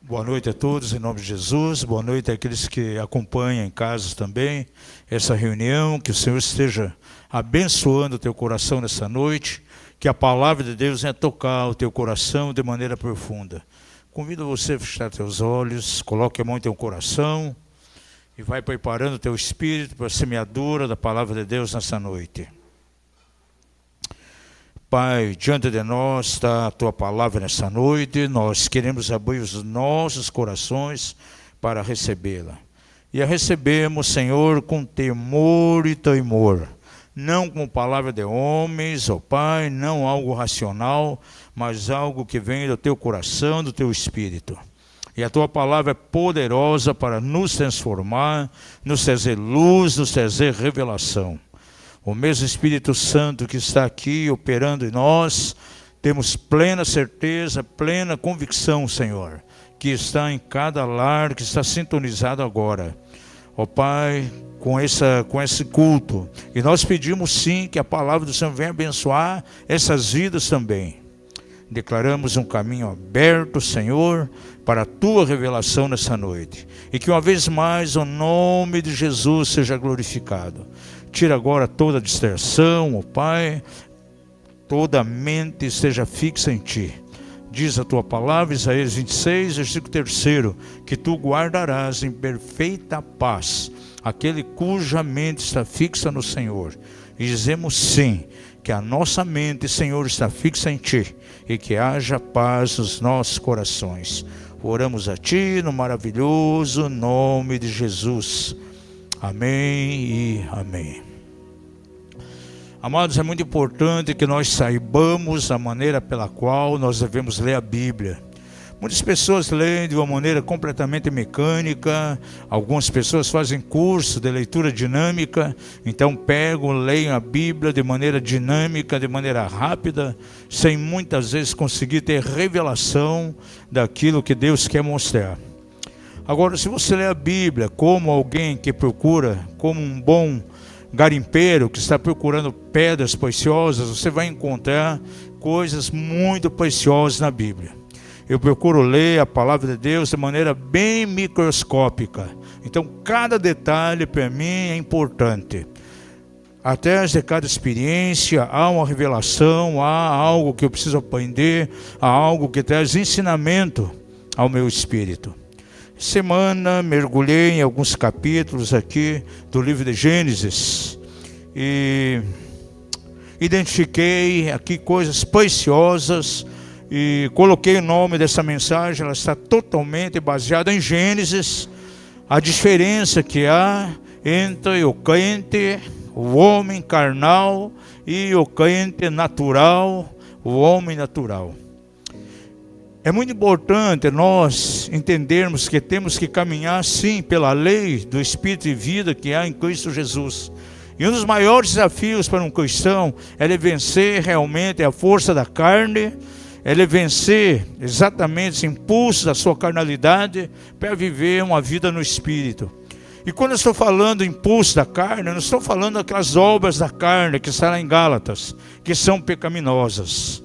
Boa noite a todos, em nome de Jesus. Boa noite àqueles que acompanham em casa também essa reunião. Que o Senhor esteja abençoando o teu coração nessa noite. Que a palavra de Deus venha tocar o teu coração de maneira profunda. Convido você a fechar teus olhos, coloque a mão em teu coração e vai preparando o teu espírito para a semeadura da palavra de Deus nessa noite. Pai, diante de nós está a Tua palavra nessa noite, nós queremos abrir os nossos corações para recebê-la. E a recebemos, Senhor, com temor e temor, não com palavra de homens, ó Pai, não algo racional, mas algo que vem do Teu coração, do Teu Espírito. E a Tua palavra é poderosa para nos transformar, nos trazer luz, nos trazer revelação. O mesmo Espírito Santo que está aqui operando em nós, temos plena certeza, plena convicção, Senhor, que está em cada lar, que está sintonizado agora. Ó Pai, com esse culto. E nós pedimos sim que a palavra do Senhor venha abençoar essas vidas também. Declaramos um caminho aberto, Senhor, para a Tua revelação nessa noite. E que uma vez mais o nome de Jesus seja glorificado. Tira agora toda a distração, ó Pai, toda a mente esteja fixa em Ti. Diz a Tua palavra, Isaías 26, versículo 3, que Tu guardarás em perfeita paz aquele cuja mente está fixa no Senhor. E dizemos sim, que a nossa mente, Senhor, está fixa em Ti e que haja paz nos nossos corações. Oramos a Ti no maravilhoso nome de Jesus. Amém e amém. Amados, é muito importante que nós saibamos a maneira pela qual nós devemos ler a Bíblia. Muitas pessoas leem de uma maneira completamente mecânica, algumas pessoas fazem curso de leitura dinâmica, então pegam, leem a Bíblia de maneira dinâmica, de maneira rápida, sem muitas vezes conseguir ter revelação daquilo que Deus quer mostrar. Agora, se você lê a Bíblia como alguém que procura, como um bom garimpeiro que está procurando pedras preciosas, você vai encontrar coisas muito preciosas na Bíblia. Eu procuro ler a palavra de Deus de maneira bem microscópica. Então, cada detalhe para mim é importante. Atrás de cada experiência há uma revelação, há algo que eu preciso aprender, há algo que traz ensinamento ao meu espírito. Semana mergulhei em alguns capítulos aqui do livro de Gênesis e identifiquei aqui coisas preciosas e coloquei o nome dessa mensagem. Ela está totalmente baseada em Gênesis, a diferença que há entre o crente, o homem carnal, e o crente natural, o homem natural. É muito importante nós entendermos que temos que caminhar sim pela lei do Espírito e vida que há em Cristo Jesus. E um dos maiores desafios para um cristão é ele vencer realmente a força da carne, ele vencer exatamente esse impulso da sua carnalidade para viver uma vida no Espírito. E quando eu estou falando impulso da carne, eu não estou falando daquelas obras da carne que está lá em Gálatas, que são pecaminosas.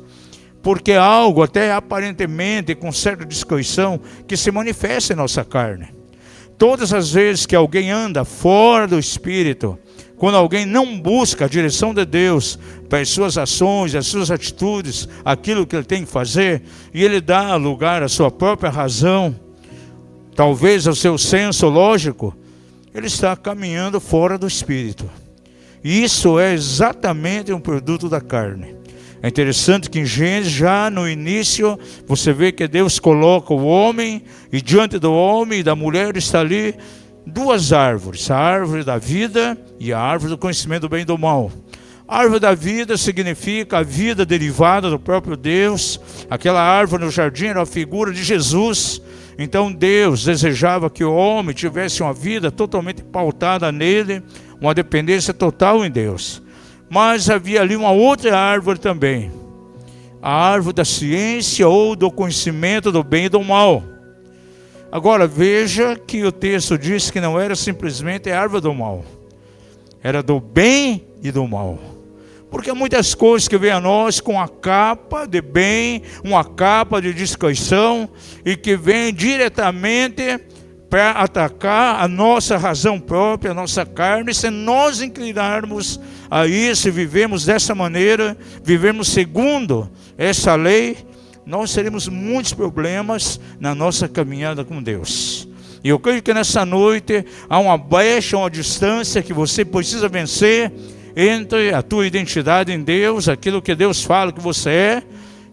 Porque é algo até aparentemente com certa descrição que se manifesta em nossa carne. Todas as vezes que alguém anda fora do Espírito, quando alguém não busca a direção de Deus para as suas ações, as suas atitudes, aquilo que ele tem que fazer, e ele dá lugar à sua própria razão, talvez ao seu senso lógico, ele está caminhando fora do Espírito. E isso é exatamente um produto da carne. É interessante que em Gênesis, já no início, você vê que Deus coloca o homem, e diante do homem e da mulher está ali duas árvores, a árvore da vida e a árvore do conhecimento do bem e do mal. A árvore da vida significa a vida derivada do próprio Deus. Aquela árvore no jardim era a figura de Jesus. Então Deus desejava que o homem tivesse uma vida totalmente pautada nele, uma dependência total em Deus. Mas havia ali uma outra árvore também, a árvore da ciência ou do conhecimento do bem e do mal. Agora veja que o texto diz que não era simplesmente a árvore do mal, era do bem e do mal. Porque há muitas coisas que vêm a nós com a capa de bem, uma capa de discrição, e que vem diretamente para atacar a nossa razão própria, a nossa carne. Se nós inclinarmos a isso e vivemos dessa maneira, vivemos segundo essa lei, nós teremos muitos problemas na nossa caminhada com Deus. E eu creio que nessa noite há uma brecha, uma distância que você precisa vencer entre a tua identidade em Deus, aquilo que Deus fala que você é,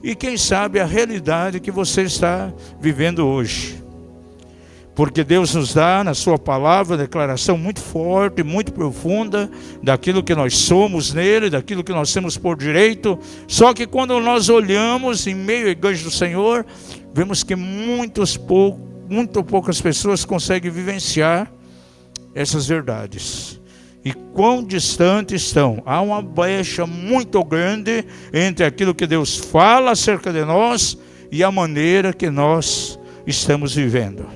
e quem sabe a realidade que você está vivendo hoje. Porque Deus nos dá na sua palavra declaração muito forte, muito profunda daquilo que nós somos nele, daquilo que nós temos por direito. Só que quando nós olhamos em meio à igreja do Senhor, vemos que muito poucas pessoas conseguem vivenciar essas verdades. E quão distante estão. Há uma brecha muito grande entre aquilo que Deus fala acerca de nós e a maneira que nós estamos vivendo.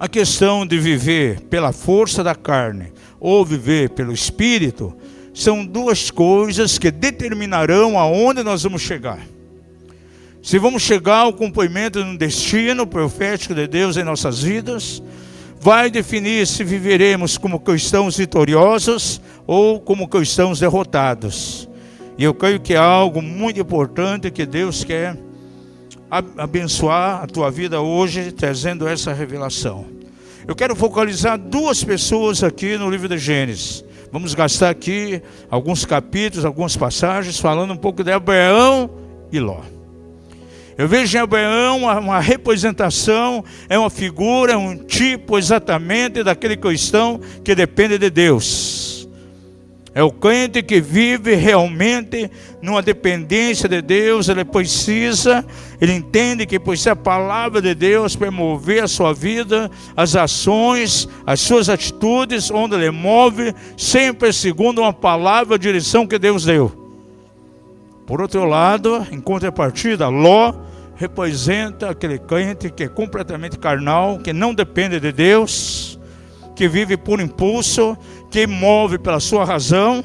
A questão de viver pela força da carne ou viver pelo Espírito são duas coisas que determinarão aonde nós vamos chegar. Se vamos chegar ao cumprimento de um destino profético de Deus em nossas vidas, vai definir se viveremos como cristãos vitoriosos ou como cristãos derrotados. E eu creio que é algo muito importante que Deus quer abençoar a tua vida hoje, trazendo essa revelação. Eu quero focalizar duas pessoas aqui no livro de Gênesis. Vamos gastar aqui alguns capítulos, algumas passagens, falando um pouco de Abraão e Ló. Eu vejo em Abraão uma representação, é uma figura, é um tipo exatamente daquele cristão que depende de Deus. É o crente que vive realmente numa dependência de Deus. Ele entende que precisa a palavra de Deus para mover a sua vida, as ações, as suas atitudes, onde ele move, sempre segundo uma palavra, a direção que Deus deu. Por outro lado, em contrapartida, Ló representa aquele crente que é completamente carnal, que não depende de Deus, que vive por impulso, que move pela sua razão,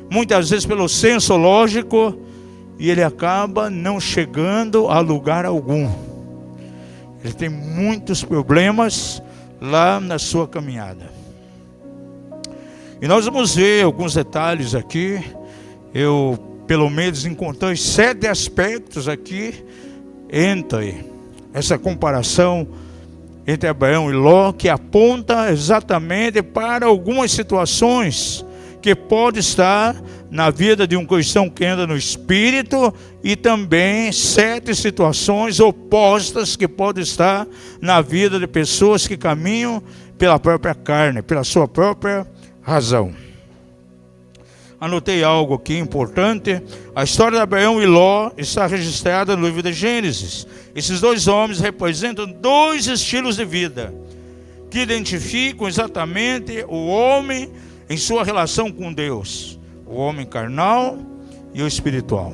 muitas vezes pelo senso lógico, e ele acaba não chegando a lugar algum. Ele tem muitos problemas lá na sua caminhada. E nós vamos ver alguns detalhes aqui. Eu, pelo menos, encontrei 7 aspectos aqui entre essa comparação entre Abraão e Ló, que aponta exatamente para algumas situações que pode estar na vida de um cristão que anda no Espírito, e também 7 situações opostas que podem estar na vida de pessoas que caminham pela própria carne, pela sua própria razão. Anotei algo aqui importante. A história de Abraão e Ló está registrada no livro de Gênesis. Esses dois homens representam 2 estilos de vida que identificam exatamente o homem em sua relação com Deus. O homem carnal e o espiritual.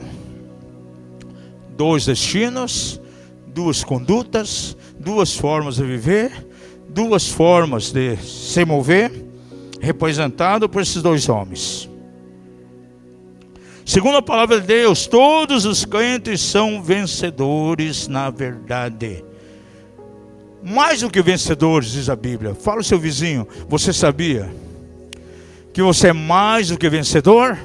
2 destinos, 2 condutas, 2 formas de viver, 2 formas de se mover, representado por esses 2 homens. Segundo a palavra de Deus, todos os crentes são vencedores na verdade. Mais do que vencedores, diz a Bíblia. Fala ao seu vizinho, você sabia que você é mais do que vencedor?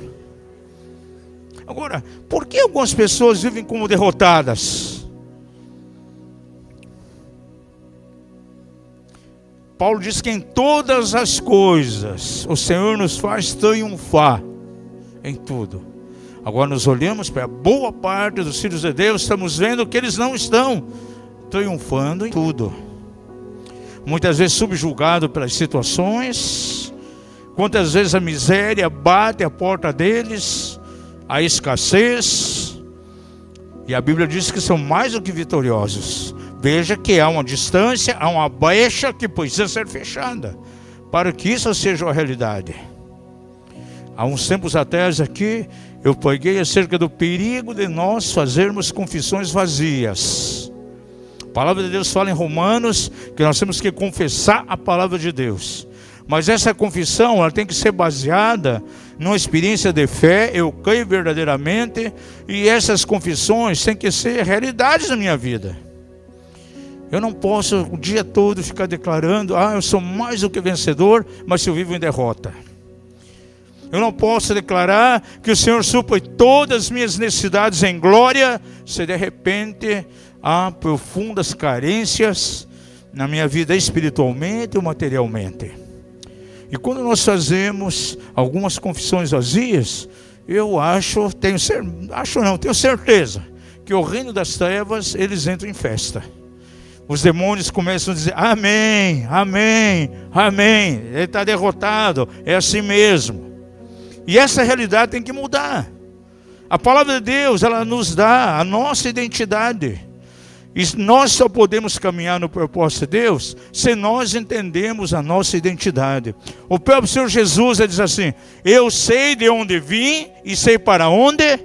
Agora, por que algumas pessoas vivem como derrotadas? Paulo diz que em todas as coisas o Senhor nos faz triunfar em tudo. Agora nós olhamos para a boa parte dos filhos de Deus, estamos vendo que eles não estão triunfando em tudo. Muitas vezes subjugados pelas situações, quantas vezes a miséria bate a porta deles, a escassez, e a Bíblia diz que são mais do que vitoriosos. Veja que há uma distância, há uma brecha que precisa ser fechada, para que isso seja uma realidade. Há uns tempos atrás aqui, eu preguei acerca do perigo de nós fazermos confissões vazias. A palavra de Deus fala em Romanos que nós temos que confessar a palavra de Deus. Mas essa confissão, ela tem que ser baseada numa experiência de fé. Eu creio verdadeiramente, e essas confissões têm que ser realidades na minha vida. Eu não posso o dia todo ficar declarando: eu sou mais do que vencedor, mas eu vivo em derrota. Eu não posso declarar que o Senhor supre todas as minhas necessidades em glória, se de repente há profundas carências na minha vida espiritualmente ou materialmente. E quando nós fazemos algumas confissões vazias, tenho certeza que o reino das trevas, eles entram em festa. Os demônios começam a dizer: amém, amém, amém. Ele está derrotado, é assim mesmo. E essa realidade tem que mudar. A palavra de Deus, ela nos dá a nossa identidade. E nós só podemos caminhar no propósito de Deus se nós entendemos a nossa identidade. O próprio Senhor Jesus, ele diz assim: eu sei de onde vim e sei para onde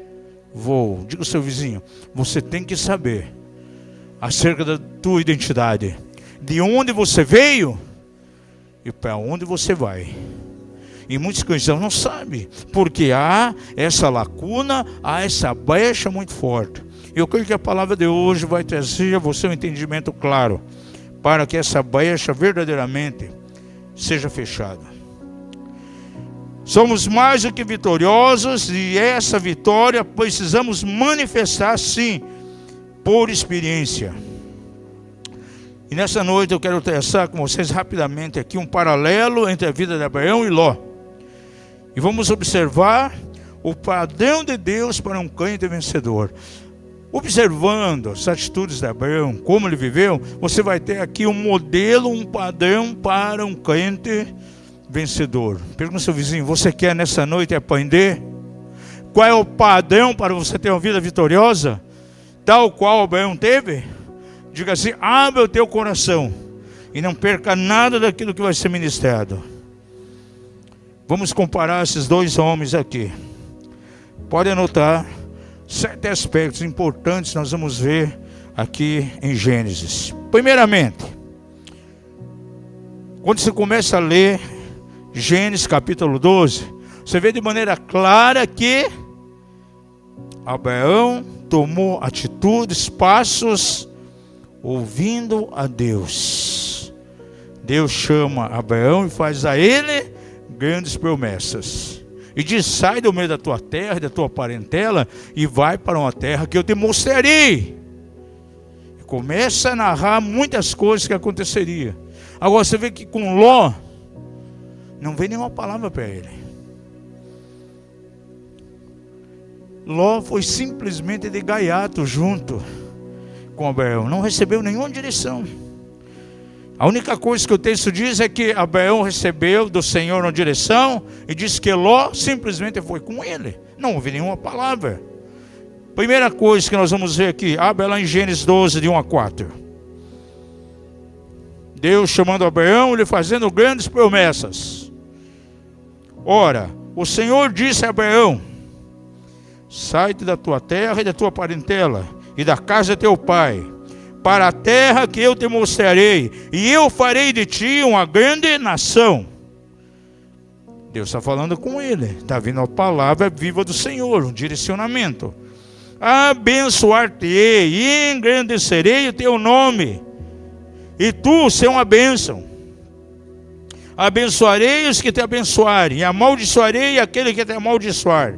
vou. Diga ao seu vizinho: você tem que saber acerca da tua identidade, de onde você veio e para onde você vai. E muitos cristãos não sabem, porque há essa lacuna, há essa brecha muito forte. Eu creio que a palavra de hoje vai trazer a você um entendimento claro, para que essa brecha verdadeiramente seja fechada. Somos mais do que vitoriosos, e essa vitória precisamos manifestar sim, por experiência. E nessa noite eu quero traçar com vocês rapidamente aqui um paralelo entre a vida de Abraão e Ló. E vamos observar o padrão de Deus para um crente vencedor. Observando as atitudes de Abraão, como ele viveu, você vai ter aqui um modelo, um padrão para um crente vencedor. Pergunta ao seu vizinho: você quer nessa noite aprender qual é o padrão para você ter uma vida vitoriosa, tal qual Abraão teve? Diga assim: abre o teu coração e não perca nada daquilo que vai ser ministrado. Vamos comparar esses dois homens aqui. Pode anotar 7 aspectos importantes nós vamos ver aqui em Gênesis. Primeiramente, quando você começa a ler Gênesis capítulo 12, você vê de maneira clara que Abraão tomou atitudes, passos, ouvindo a Deus. Deus chama Abraão e faz a ele grandes promessas. E diz: sai do meio da tua terra, da tua parentela, e vai para uma terra que eu te mostrarei. E começa a narrar muitas coisas que aconteceriam. Agora você vê que com Ló, não vem nenhuma palavra para ele. Ló foi simplesmente de gaiato junto com Abraão, não recebeu nenhuma direção. A única coisa que o texto diz é que Abraão recebeu do Senhor uma direção, e diz que Ló simplesmente foi com ele. Não houve nenhuma palavra. Primeira coisa que nós vamos ver aqui, abre lá em Gênesis 12, de 1 a 4. Deus chamando Abraão e lhe fazendo grandes promessas. Ora, o Senhor disse a Abraão: sai-te da tua terra e da tua parentela e da casa de teu pai, para a terra que eu te mostrarei, e eu farei de ti uma grande nação. Deus está falando com ele, está vindo a palavra viva do Senhor, um direcionamento. Abençoar-te-ei e engrandecerei o teu nome, e tu serás uma bênção. Abençoarei os que te abençoarem, e amaldiçoarei aquele que te amaldiçoar,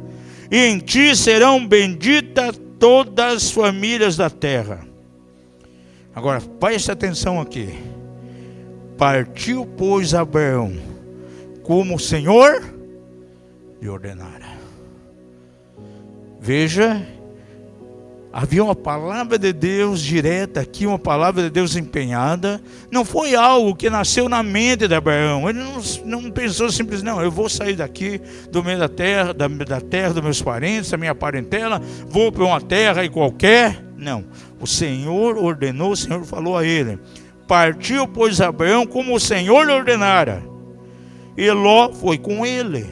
e em ti serão benditas todas as famílias da terra. Agora, preste atenção aqui. Partiu, pois, Abraão, como o Senhor lhe ordenara. Veja, havia uma palavra de Deus direta aqui, uma palavra de Deus empenhada. Não foi algo que nasceu na mente de Abraão. Ele não pensou simplesmente: não, eu vou sair daqui do meio da terra dos meus parentes, da minha parentela, vou para uma terra qualquer. Não, o Senhor ordenou, o Senhor falou a ele. Partiu, pois, Abraão como o Senhor lhe ordenara, e Ló foi com ele.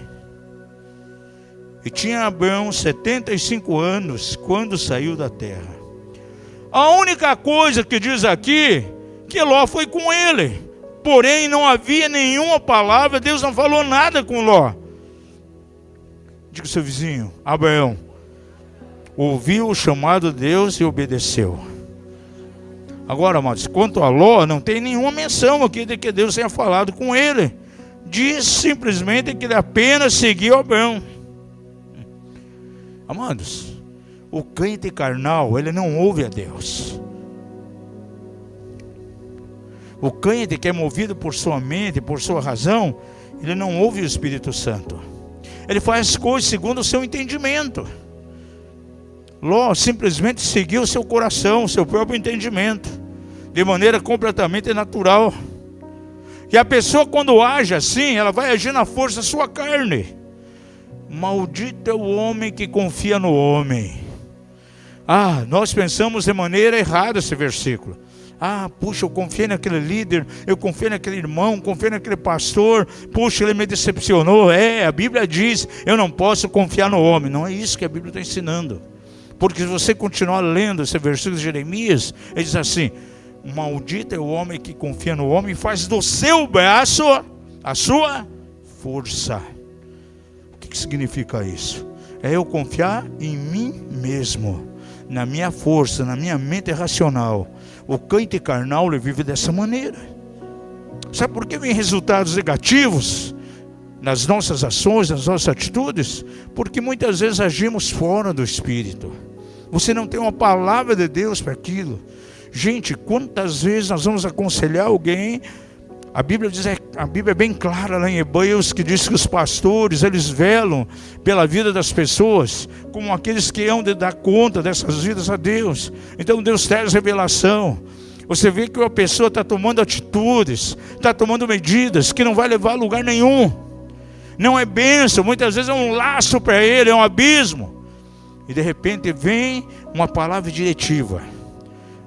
E tinha Abraão 75 anos quando saiu da terra. A única coisa que diz aqui, que Ló foi com ele. porém não havia nenhuma palavra, Deus não falou nada com Ló. Diga ao seu vizinho: Abraão ouviu o chamado de Deus e obedeceu. Agora, amados, quanto a Ló, não tem nenhuma menção aqui de que Deus tenha falado com ele. Diz simplesmente que ele apenas seguiu Abraão. Amados, o crente carnal, ele não ouve a Deus. O crente que é movido por sua mente, por sua razão, ele não ouve o Espírito Santo. Ele faz coisas segundo o seu entendimento. Ló simplesmente seguiu o seu coração, o seu próprio entendimento, de maneira completamente natural. E a pessoa, quando age assim, ela vai agir na força da sua carne. Maldito é o homem que confia no homem. Nós pensamos de maneira errada esse versículo. Puxa, eu confiei naquele líder, eu confiei naquele irmão, confiei naquele pastor, puxa, ele me decepcionou. A Bíblia diz, eu não posso confiar no homem. Não é isso que a Bíblia está ensinando. Porque se você continuar lendo esse versículo de Jeremias, ele diz assim: maldito é o homem que confia no homem e faz do seu braço a sua força. O que significa isso? É eu confiar em mim mesmo, na minha força, na minha mente racional. O crente carnal, ele vive dessa maneira. Sabe por que vem resultados negativos nas nossas ações, nas nossas atitudes? Porque muitas vezes agimos fora do Espírito. Você não tem uma palavra de Deus para aquilo. Gente, quantas vezes nós vamos aconselhar alguém? A Bíblia é bem clara lá em Hebreus, que diz que os pastores, eles velam pela vida das pessoas, como aqueles que hão de dar conta dessas vidas a Deus. Então Deus traz revelação. Você vê que uma pessoa está tomando atitudes, está tomando medidas que não vai levar a lugar nenhum. Não é bênção, muitas vezes é um laço para ele, é um abismo. E de repente vem uma palavra diretiva,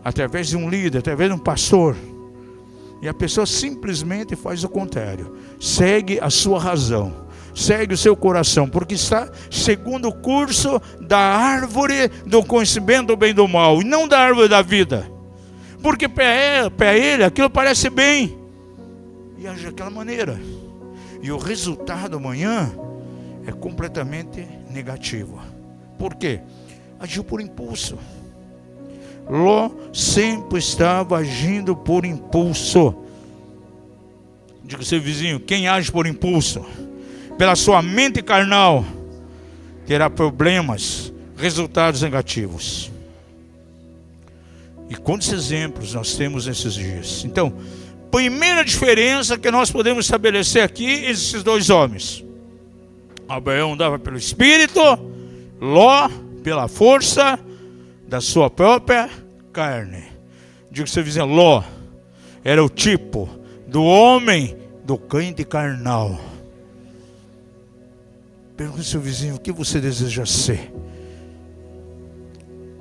através de um líder, através de um pastor. E a pessoa simplesmente faz o contrário. Segue a sua razão, segue o seu coração, porque está segundo o curso da árvore do conhecimento do bem e do mal, e não da árvore da vida. Porque para ele aquilo parece bem, e age daquela maneira. E o resultado amanhã é completamente negativo. Por quê? Agiu por impulso. Ló sempre estava agindo por impulso. Diga ao seu vizinho: quem age por impulso, pela sua mente carnal, terá problemas, resultados negativos. E quantos exemplos nós temos nesses dias? Então, primeira diferença que nós podemos estabelecer aqui, esses dois homens: Abraão andava pelo Espírito, Ló pela força da sua própria carne. Diga ao seu vizinho: Ló era o tipo do homem do crente carnal. Pergunta ao seu vizinho: o que você deseja ser?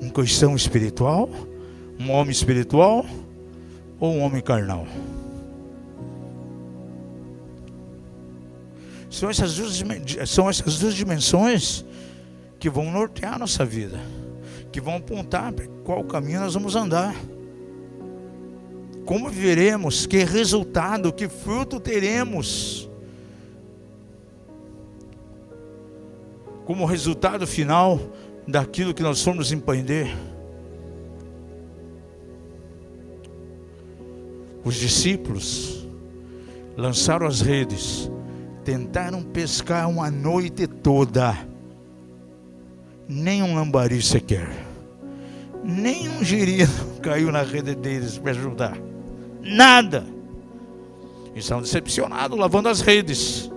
Um cristão espiritual? Um homem espiritual? Ou um homem carnal? São essas duas dimensões que vão nortear a nossa vida, que vão apontar para qual caminho nós vamos andar. Como viveremos, que resultado, que fruto teremos, como resultado final daquilo que nós formos empreender. Os discípulos lançaram as redes, tentaram pescar uma noite toda. Nem um lambari sequer, nem um girino caiu na rede deles para ajudar. Nada. Eles estavam decepcionados, lavando as redes.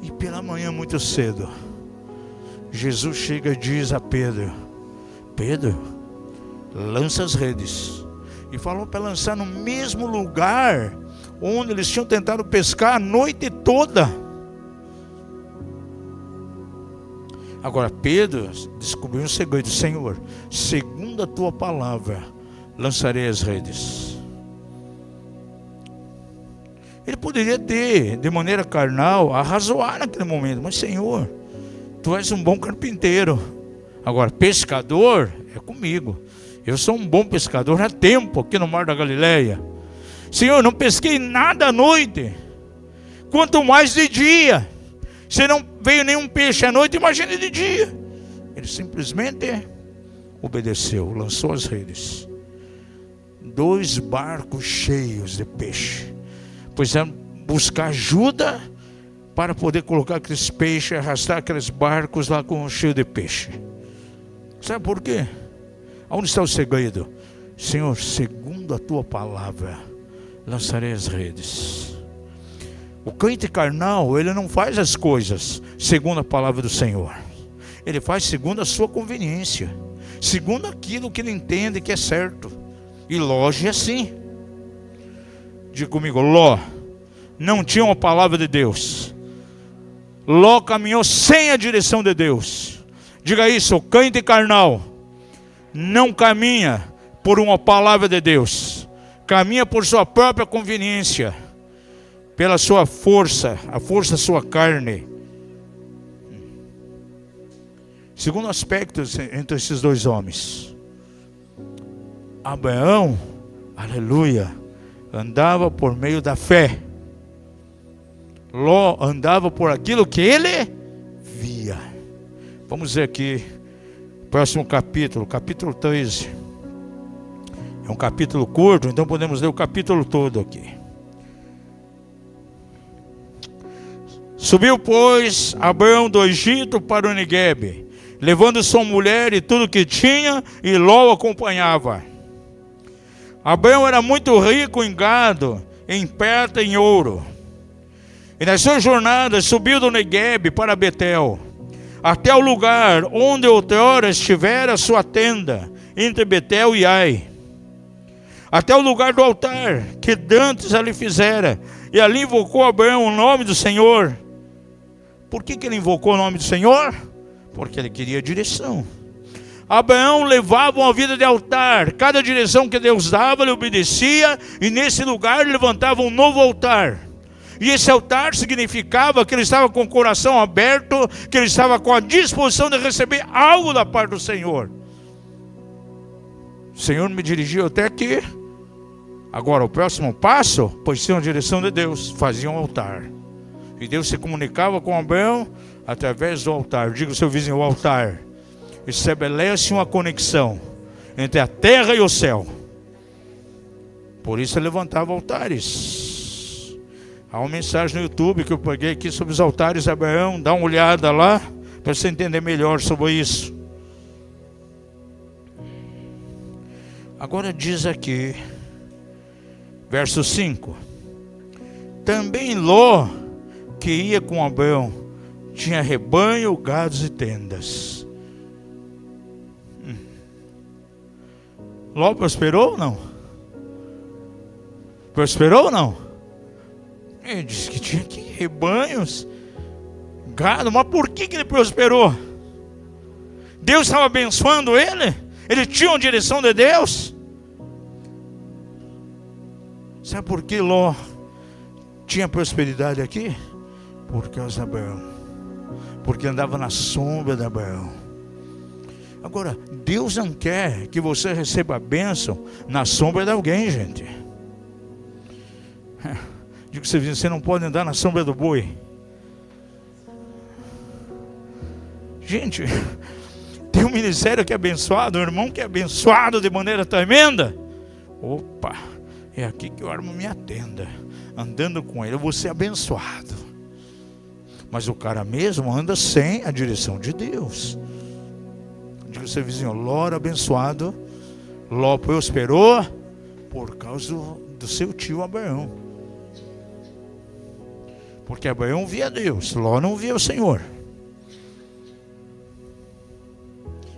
E pela manhã, muito cedo, Jesus chega e diz a Pedro: Pedro, lança as redes. E falou para lançar no mesmo lugar onde eles tinham tentado pescar a noite toda. Agora Pedro descobriu um segredo: Senhor, segundo a tua palavra, lançarei as redes. Ele poderia ter, de maneira carnal, arrazoar naquele momento: mas Senhor, tu és um bom carpinteiro, agora pescador é comigo. Eu sou um bom pescador há tempo aqui no Mar da Galileia. Senhor, não pesquei nada à noite, quanto mais de dia. Se não veio nenhum peixe à noite, imagine de dia. Ele simplesmente obedeceu, lançou as redes. 2 barcos cheios de peixe. Pois é, buscar ajuda para poder colocar aqueles peixes, arrastar aqueles barcos lá com cheio de peixe. Sabe por quê? Onde está o segredo? Senhor, segundo a tua palavra, lançarei as redes. O crente carnal, ele não faz as coisas segundo a palavra do Senhor. Ele faz segundo a sua conveniência, segundo aquilo que ele entende que é certo. E Ló é assim. Diga comigo, Ló não tinha uma palavra de Deus. Ló caminhou sem a direção de Deus. Diga isso, o crente carnal não caminha por uma palavra de Deus. Caminha por sua própria conveniência, pela sua força, a força da sua carne. Segundo aspecto entre esses 2 homens, Abraão, aleluia, andava por meio da fé. Ló andava por aquilo que ele via. Vamos ver aqui, próximo capítulo, capítulo 13. É um capítulo curto, então podemos ler o capítulo todo aqui. Subiu, pois, Abraão do Egito para o Neguebe, levando sua mulher e tudo que tinha, e Ló o acompanhava. Abraão era muito rico em gado, em prata e em ouro. E nas suas jornadas subiu do Neguebe para Betel, até o lugar onde outrora estivera a sua tenda, entre Betel e Ai, até o lugar do altar que dantes ali fizera, e ali invocou Abraão o nome do Senhor. Por que ele invocou o nome do Senhor? Porque ele queria direção. Abraão levava uma vida de altar. Cada direção que Deus dava, ele obedecia, e nesse lugar ele levantava um novo altar. E esse altar significava que ele estava com o coração aberto, que ele estava com a disposição de receber algo da parte do Senhor. O Senhor me dirigiu até aqui. Agora o próximo passo, pois tinha a direção de Deus, fazia um altar. E Deus se comunicava com Abraão através do altar. Diga ao seu vizinho, o altar estabelece uma conexão entre a terra e o céu. Por isso ele levantava altares. Há uma mensagem no YouTube que eu peguei aqui sobre os altares de Abraão. Dá uma olhada lá para você entender melhor sobre isso. Agora diz aqui, verso 5: também Ló, que ia com Abraão, tinha rebanho, gados e tendas. Ló prosperou ou não? Prosperou ou não? Ele disse que tinha aqui rebanhos, gado, mas por que ele prosperou? Deus estava abençoando ele? Ele tinha uma direção de Deus? Sabe por que Ló tinha prosperidade aqui? Por causa de Abraão. Porque andava na sombra de Abraão. Agora, Deus não quer que você receba a bênção na sombra de alguém, gente. Digo que você não pode andar na sombra do boi. Gente, tem um ministério que é abençoado, um irmão que é abençoado de maneira tremenda. Opa, é aqui que eu armo minha tenda. Andando com ele, eu vou ser abençoado. Mas o cara mesmo anda sem a direção de Deus. Diga ao seu vizinho, Ló era abençoado. Ló prosperou por causa do seu tio Abraão. Porque Abraão via Deus, Ló não via o Senhor.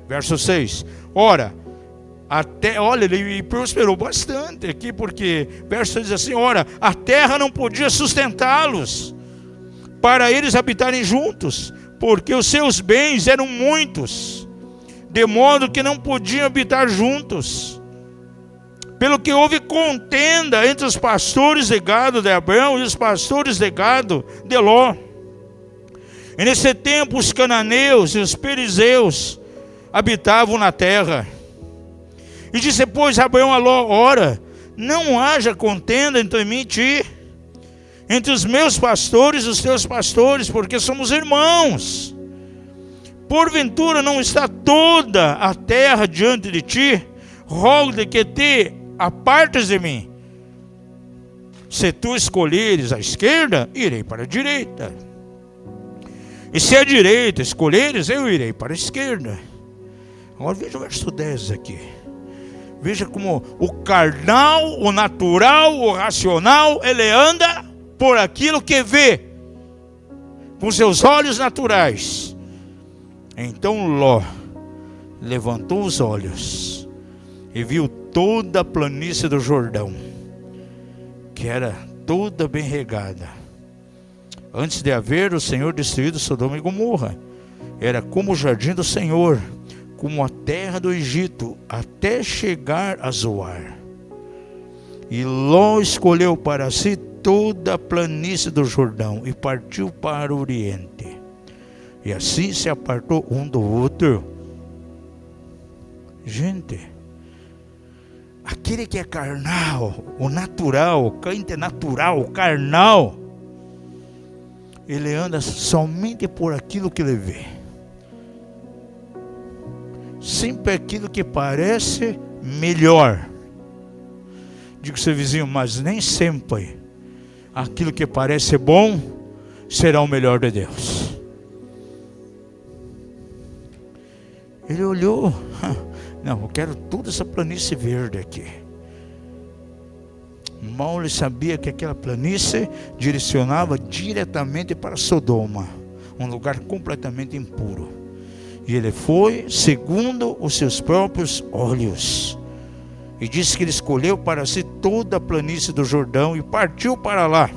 Verso 6. Ora, olha, ele prosperou bastante aqui, porque verso 6 diz assim: ora, a terra não podia sustentá-los, para eles habitarem juntos, porque os seus bens eram muitos, de modo que não podiam habitar juntos. Pelo que houve contenda entre os pastores de gado de Abraão e os pastores de gado de Ló. E nesse tempo os cananeus e os perizeus habitavam na terra. E disse, pois, Abraão a Ló: ora, não haja contenda entre mim e ti, entre os meus pastores e os teus pastores, porque somos irmãos. Porventura não está toda a terra diante de ti? Rogo-te que te apartes de mim. Se tu escolheres a esquerda, irei para a direita. E se a direita escolheres, eu irei para a esquerda. Agora veja o verso 10 aqui. Veja como o carnal, o natural, o racional, ele anda por aquilo que vê, com seus olhos naturais. Então Ló levantou os olhos e viu toda a planície do Jordão, que era toda bem regada. Antes de haver o Senhor destruído Sodoma e Gomorra, era como o jardim do Senhor, como a terra do Egito, até chegar a Zoar. E Ló escolheu para si toda a planície do Jordão e partiu para o Oriente. E assim se apartou um do outro. Gente, aquele que é carnal, o natural, o crente natural, o carnal, ele anda somente por aquilo que ele vê. Sempre aquilo que parece melhor. Digo ao seu vizinho, mas nem sempre aquilo que parece bom será o melhor de Deus. Ele olhou, não, eu quero toda essa planície verde aqui. Mal ele sabia que aquela planície direcionava diretamente para Sodoma, um lugar completamente impuro. E ele foi segundo os seus próprios olhos. E disse que ele escolheu para si toda a planície do Jordão e partiu para lá.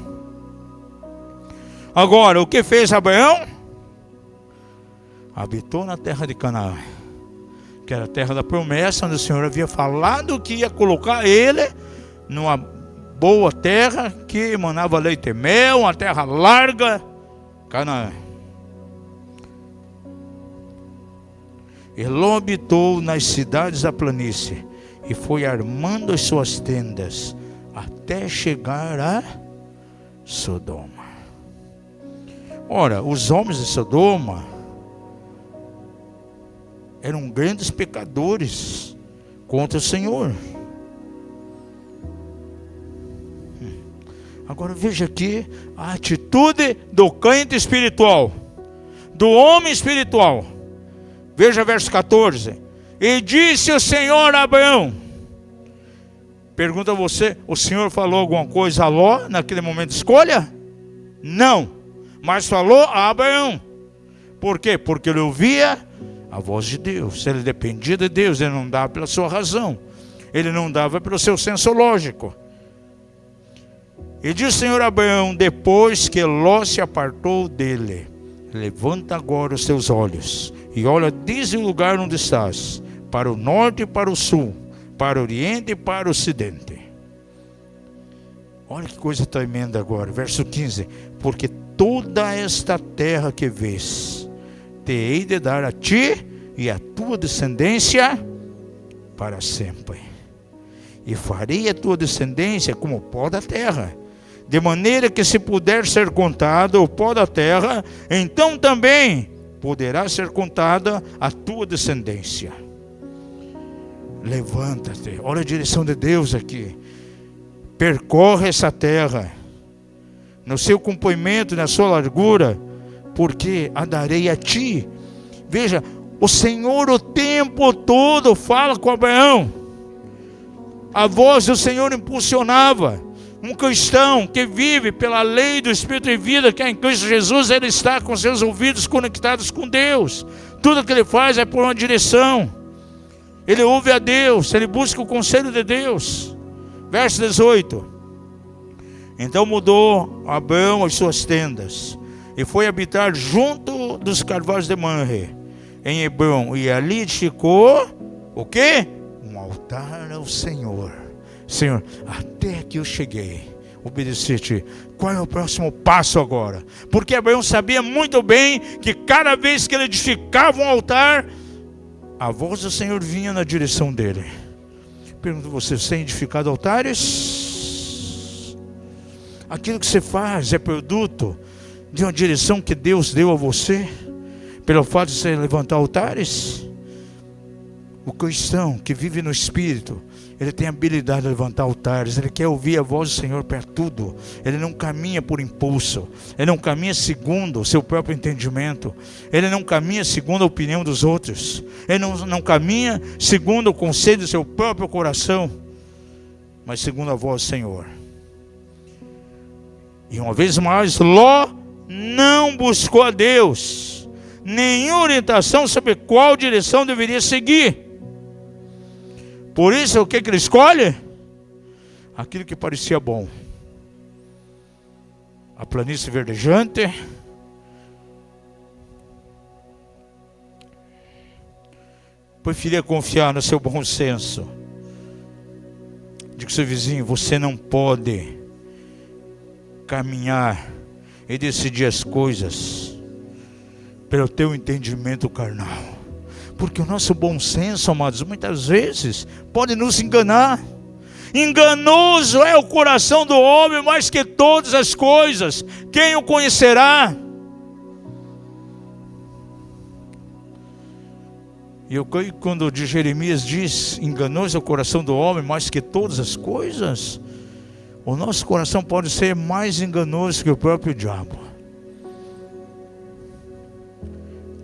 Agora, o que fez Abraão? Habitou na terra de Canaã, que era a terra da promessa, onde o Senhor havia falado que ia colocar ele numa boa terra que emanava leite e mel, uma terra larga, Canaã. E Ló habitou nas cidades da planície e foi armando as suas tendas até chegar a Sodoma. Ora, os homens de Sodoma eram grandes pecadores contra o Senhor. Agora veja aqui a atitude do crente espiritual, do homem espiritual. Veja verso 14. E disse o Senhor a Abraão. Pergunta a você, o Senhor falou alguma coisa a Ló naquele momento de escolha? Não, mas falou a Abraão. Por quê? Porque ele ouvia a voz de Deus. Ele dependia de Deus, ele não dava pela sua razão, ele não dava pelo seu senso lógico. E disse o Senhor a Abraão, depois que Ló se apartou dele: levanta agora os teus olhos e olha desde o lugar onde estás, para o norte e para o sul, para o oriente e para o ocidente. Olha que coisa tremenda agora, verso 15. Porque toda esta terra que vês, te hei de dar a ti e a tua descendência para sempre. E farei a tua descendência como o pó da terra, de maneira que se puder ser contado o pó da terra, então também poderá ser contada a tua descendência. Levanta-te, olha a direção de Deus aqui. Percorre essa terra, no seu comprimento, na sua largura, porque a darei a ti. Veja, o Senhor o tempo todo fala com Abraão. A voz do Senhor impulsionava. Um cristão que vive pela lei do Espírito de vida, que é em Cristo Jesus, ele está com seus ouvidos conectados com Deus. Tudo que ele faz é por uma direção. Ele ouve a Deus, ele busca o conselho de Deus. Verso 18. Então mudou Abraão as suas tendas e foi habitar junto dos carvalhos de Manre, em Hebrom, e ali edificou o quê? Um altar ao Senhor. Senhor, até aqui eu cheguei, obedeci-te. Qual é o próximo passo agora? Porque Abraão sabia muito bem que cada vez que ele edificava um altar, a voz do Senhor vinha na direção dele. Pergunto a você tem edificado altares? Aquilo que você faz é produto de uma direção que Deus deu a você, pelo fato de você levantar altares? O cristão que vive no Espírito, ele tem a habilidade de levantar altares, ele quer ouvir a voz do Senhor para tudo, ele não caminha por impulso, ele não caminha segundo o seu próprio entendimento, ele não caminha segundo a opinião dos outros, ele não caminha segundo o conselho do seu próprio coração, mas segundo a voz do Senhor. E uma vez mais, Ló não buscou a Deus, nenhuma orientação sobre qual direção deveria seguir. Por isso, o que ele escolhe? Aquilo que parecia bom. A planície verdejante, preferia confiar no seu bom senso. Diga ao seu vizinho: você não pode caminhar e decidir as coisas pelo teu entendimento carnal. Porque o nosso bom senso, amados, muitas vezes pode nos enganar. Enganoso é o coração do homem mais que todas as coisas. Quem o conhecerá? E eu creio que quando de Jeremias diz: enganoso é o coração do homem mais que todas as coisas, o nosso coração pode ser mais enganoso que o próprio diabo.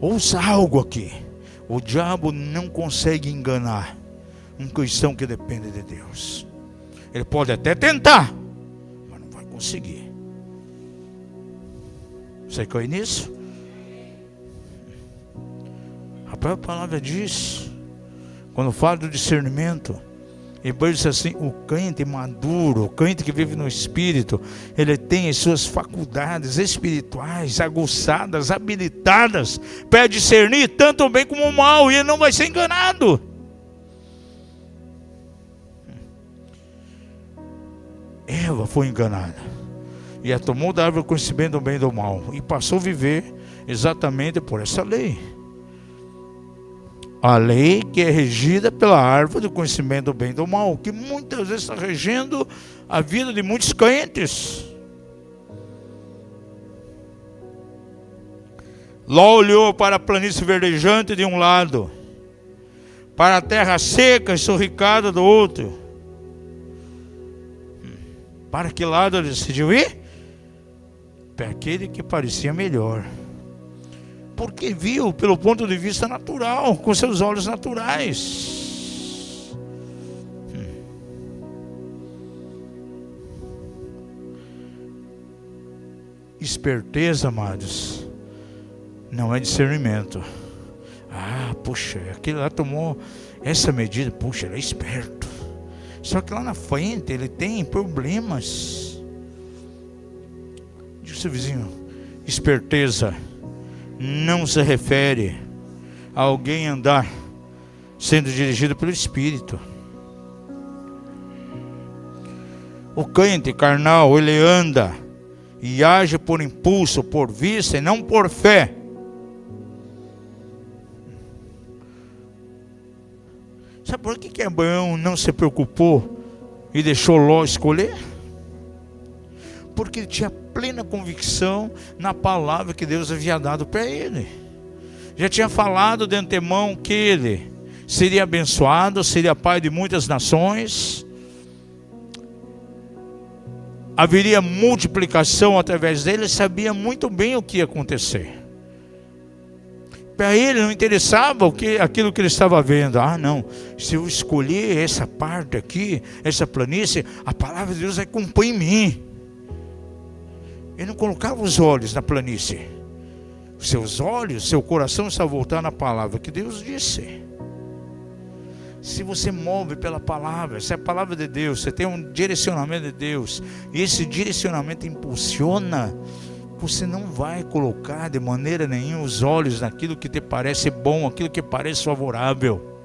Ouça algo aqui: o diabo não consegue enganar um cristão que depende de Deus. Ele pode até tentar, mas não vai conseguir. Você crê nisso? A própria palavra diz, quando fala do discernimento, Hebreus diz assim: o crente maduro, o crente que vive no Espírito, ele tem as suas faculdades espirituais aguçadas, habilitadas para discernir tanto o bem como o mal, e ele não vai ser enganado. Eva foi enganada e ela tomou da árvore do conhecimento do bem e do mal e passou a viver exatamente por essa lei. A lei que é regida pela árvore do conhecimento do bem e do mal, que muitas vezes está regendo a vida de muitos crentes. Ló olhou para a planície verdejante de um lado, para a terra seca e sorricada do outro. Para que lado ele decidiu ir? Para aquele que parecia melhor. Porque viu pelo ponto de vista natural, com seus olhos naturais. Esperteza, amados, não é discernimento. Ah, puxa, aquele lá tomou essa medida, puxa, ele é esperto. Só que lá na frente ele tem problemas. Diga ao seu vizinho: esperteza não se refere a alguém andar sendo dirigido pelo Espírito. O crente carnal, ele anda e age por impulso, por vista e não por fé. Sabe por que Abraão não se preocupou e deixou Ló escolher? Porque ele tinha plena convicção na palavra que Deus havia dado para ele. Já tinha falado de antemão que ele seria abençoado, seria pai de muitas nações, haveria multiplicação através dele. Ele sabia muito bem o que ia acontecer. Para ele não interessava aquilo que ele estava vendo. Ah, não, se eu escolher essa parte aqui, essa planície, a palavra de Deus vai cumprir em mim. Ele não colocava os olhos na planície. Seus olhos, seu coração está voltado na palavra que Deus disse. Se você move pela palavra, se é a palavra de Deus, você tem um direcionamento de Deus, e esse direcionamento impulsiona, você não vai colocar de maneira nenhuma os olhos naquilo que te parece bom, aquilo que parece favorável.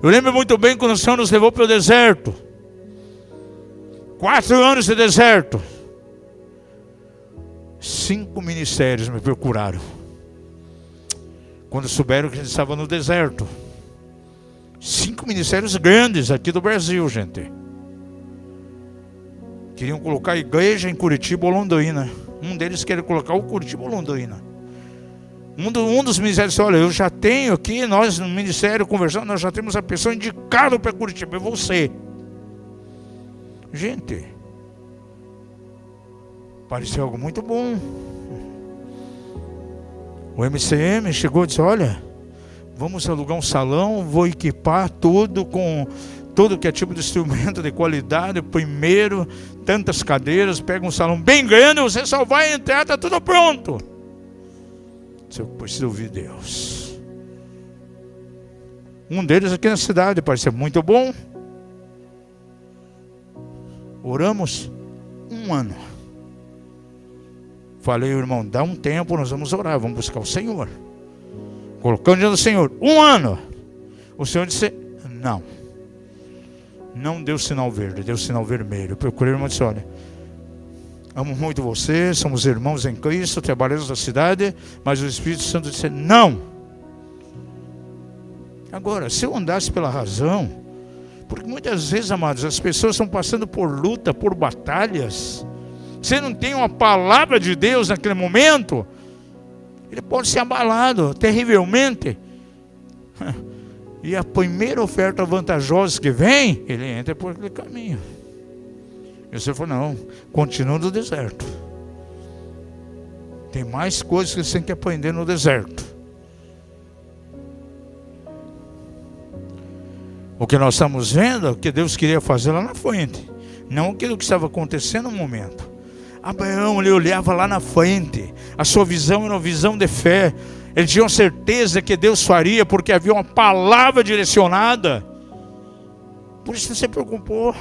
Eu lembro muito bem quando o Senhor nos levou para o deserto. 4 anos de deserto. 5 ministérios me procuraram quando souberam que a gente estava no deserto. 5 ministérios grandes aqui do Brasil, gente. Queriam colocar a igreja em Curitiba ou Londrina. Um deles queria colocar o Curitiba ou Londrina. Um dos ministérios disse: olha, eu já tenho aqui, nós no ministério conversando, nós já temos a pessoa indicada para Curitiba, é você. Gente, pareceu algo muito bom. O MCM chegou e disse: olha, vamos alugar um salão, vou equipar tudo com todo que é tipo de instrumento de qualidade, primeiro, tantas cadeiras, pega um salão bem grande, você só vai entrar, está tudo pronto. Eu preciso ouvir Deus. Um deles aqui na cidade, parece muito bom. Oramos 1 ano. Falei: irmão, dá um tempo, nós vamos orar, vamos buscar o Senhor. Colocando diante do Senhor, 1 ano. O Senhor disse: não. Não deu sinal verde, deu sinal vermelho. Eu procurei o irmão e disse: olha, amo muito você, somos irmãos em Cristo, trabalhamos na cidade, mas o Espírito Santo disse: não. Agora, se eu andasse pela razão, porque muitas vezes, amados, as pessoas estão passando por luta, por batalhas. Você não tem uma palavra de Deus naquele momento, ele pode ser abalado terrivelmente. E a primeira oferta vantajosa que vem, ele entra por aquele caminho. E você falou: não, continua no deserto. Tem mais coisas que você tem que aprender no deserto. O que nós estamos vendo é o que Deus queria fazer lá na frente, não aquilo que estava acontecendo no momento. Abraão, ele olhava lá na frente, a sua visão era uma visão de fé. Ele tinha certeza que Deus faria, porque havia uma palavra direcionada. Por isso você se preocupou.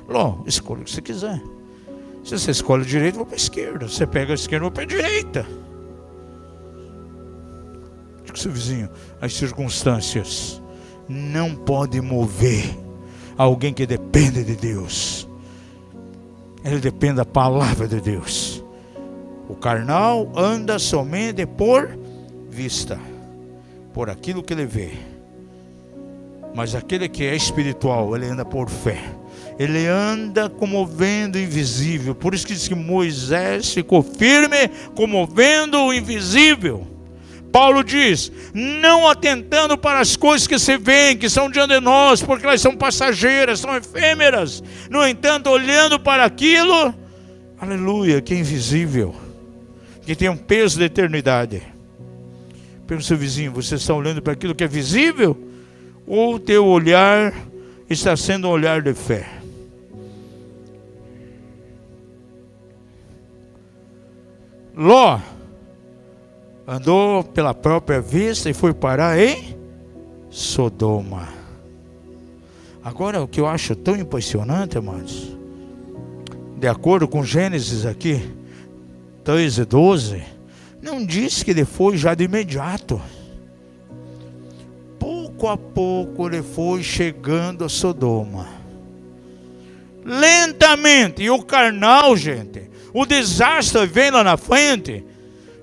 Ló, escolha o que você quiser. Se você escolhe direito, vou para a esquerda. Se você pega a esquerda, vou para a direita. Diga ao seu vizinho: as circunstâncias não podem mover alguém que depende de Deus. Ele depende da palavra de Deus. O carnal anda somente por vista, por aquilo que ele vê. Mas aquele que é espiritual, ele anda por fé. Ele anda comovendo o invisível. Por isso que diz que Moisés ficou firme, comovendo o invisível. Paulo diz: não atentando para as coisas que se veem, que são diante de nós, porque elas são passageiras, são efêmeras. No entanto, olhando para aquilo, aleluia, que é invisível, que tem um peso da eternidade. Pergunta ao seu vizinho: você está olhando para aquilo que é visível? Ou o teu olhar está sendo um olhar de fé? Ló andou pela própria vista e foi parar em Sodoma. Agora, o que eu acho tão impressionante, amados, de acordo com Gênesis aqui 3:12, não diz que ele foi já de imediato. Pouco a pouco ele foi chegando a Sodoma. Lentamente. E o carnal, gente, o desastre vem lá na frente.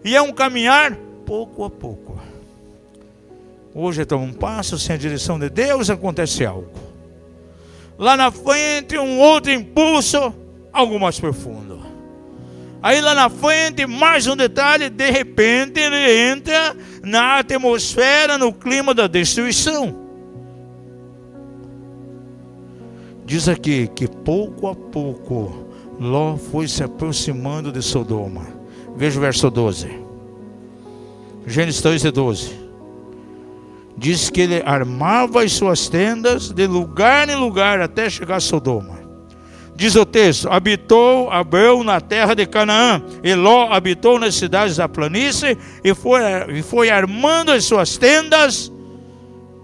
E é um caminhar pouco a pouco. Hoje toma um passo sem a direção de Deus, acontece algo. Lá na frente um outro impulso, algo mais profundo. Aí lá na frente, mais um detalhe, de repente ele entra na atmosfera, no clima da destruição. Diz aqui que pouco a pouco Ló foi se aproximando de Sodoma. Veja o verso 12. Gênesis 3:12. Diz que ele armava as suas tendas de lugar em lugar até chegar a Sodoma. Diz o texto: habitou Abrão na terra de Canaã, e Ló habitou nas cidades da planície, e foi armando as suas tendas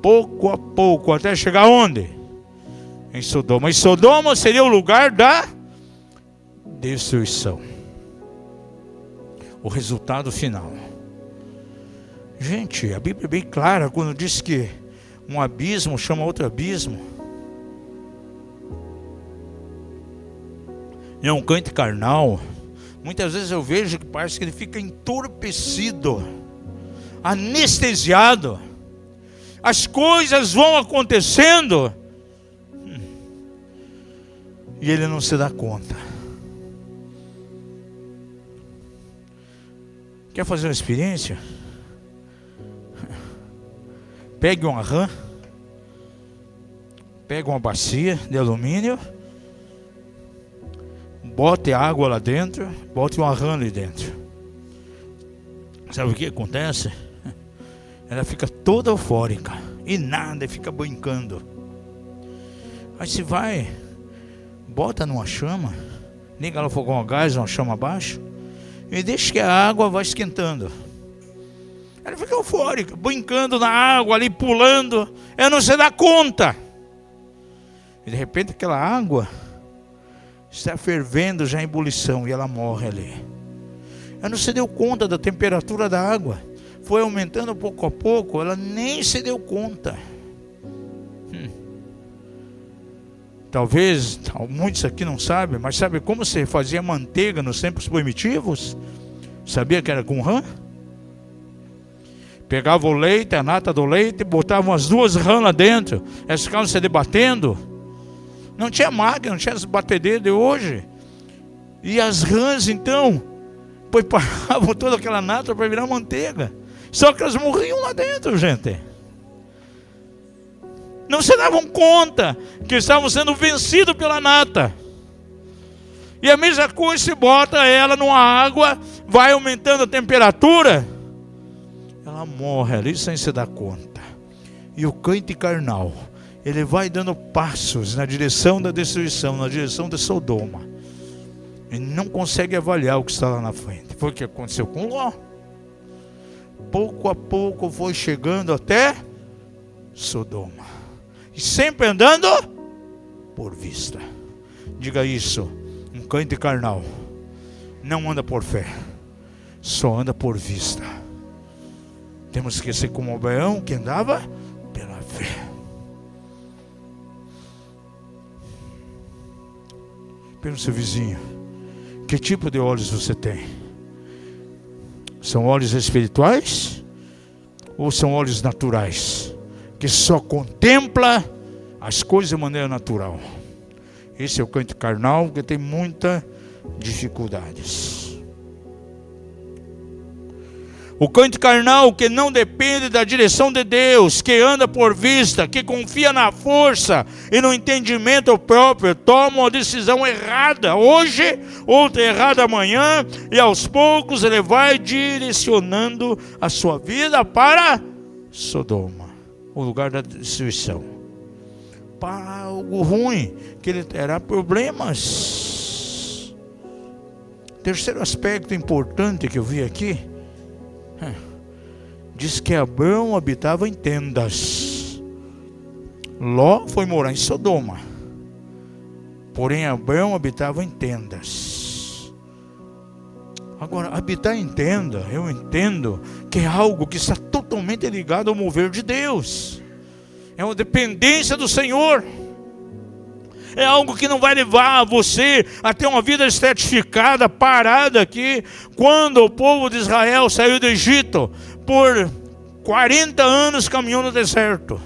pouco a pouco, até chegar onde? Em Sodoma. E Sodoma seria o lugar da destruição. O resultado final. Gente, a Bíblia é bem clara quando diz que um abismo chama outro abismo. É um crente carnal. Muitas vezes eu vejo que parece que ele fica entorpecido, anestesiado. as coisas vão acontecendo e ele não se dá conta. Quer fazer uma experiência? Pegue uma rã, pegue uma bacia de alumínio, bote água lá dentro, bote uma rã ali dentro. Sabe o que acontece? Ela fica toda eufórica e nada, fica brincando. Aí você vai, bota numa chama, liga lá o fogão a gás, uma chama abaixo, e deixa que a água vai esquentando. Ela fica eufórica, brincando na água ali, pulando. Ela não se dá conta. E de repente aquela água está fervendo já em ebulição e ela morre ali. Ela não se deu conta da temperatura da água. Foi aumentando pouco a pouco, ela nem se deu conta. Talvez muitos aqui não sabem, mas sabe como se fazia manteiga nos tempos primitivos? Sabia que era com rã? Pegava o leite, a nata do leite, botavam as duas rãs lá dentro. Elas ficavam se debatendo. Não tinha máquina, não tinha as batedeiras de hoje. E as rãs então preparavam toda aquela nata para virar manteiga. Só que elas morriam lá dentro, gente. Não se davam conta que estavam sendo vencidos pela nata. E a mesma coisa, se bota ela numa água, vai aumentando a temperatura, ela morre ali sem se dar conta. E o crente carnal, ele vai dando passos na direção da destruição, na direção de Sodoma. E não consegue avaliar o que está lá na frente. Foi o que aconteceu com Ló. Pouco a pouco foi chegando até Sodoma. E sempre andando por vista. Diga isso. Um crente carnal não anda por fé, só anda por vista. Temos que ser como Abraão, que andava pela fé. Pergunta ao seu vizinho: que tipo de olhos você tem? São olhos espirituais ou são olhos naturais, que só contempla as coisas de maneira natural? Esse é o crente carnal, que tem muitas dificuldades. O crente carnal que não depende da direção de Deus, que anda por vista, que confia na força e no entendimento próprio, toma uma decisão errada hoje, outra errada amanhã, e aos poucos ele vai direcionando a sua vida para Sodoma, o lugar da destruição, para algo ruim, que ele terá problemas. Terceiro aspecto importante que eu vi aqui, diz que Abrão habitava em tendas. Ló foi morar em Sodoma, porém Abrão habitava em tendas. Agora, habitar em tenda, eu entendo que é algo que está totalmente ligado ao mover de Deus. É uma dependência do Senhor. É algo que não vai levar você a ter uma vida estratificada, parada aqui. Quando o povo de Israel saiu do Egito, por 40 anos caminhou no deserto.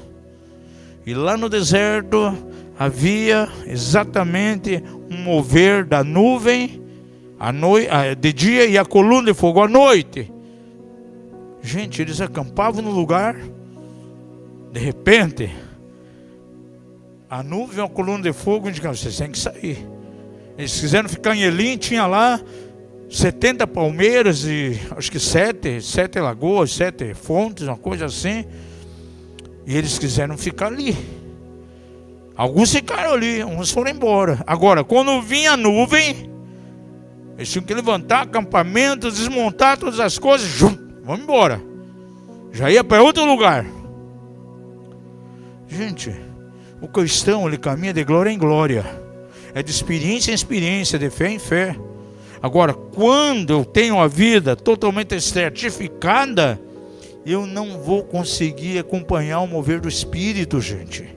E lá no deserto havia exatamente um mover da nuvem de dia e a coluna de fogo à noite. Gente, eles acampavam no lugar. De repente, a nuvem, a coluna de fogo indicavam: vocês têm que sair. Eles quiseram ficar em Elim, tinha lá 70 palmeiras e acho que 7 lagoas, 7 fontes, uma coisa assim. E eles quiseram ficar ali. Alguns ficaram ali, uns foram embora. Agora, quando vinha a nuvem, eles tinham que levantar acampamento, desmontar todas as coisas, vamos embora. Já ia para outro lugar. Gente, o cristão, ele caminha de glória em glória. É de experiência em experiência, de fé em fé. Agora, quando eu tenho a vida totalmente estratificada, eu não vou conseguir acompanhar o mover do Espírito, gente.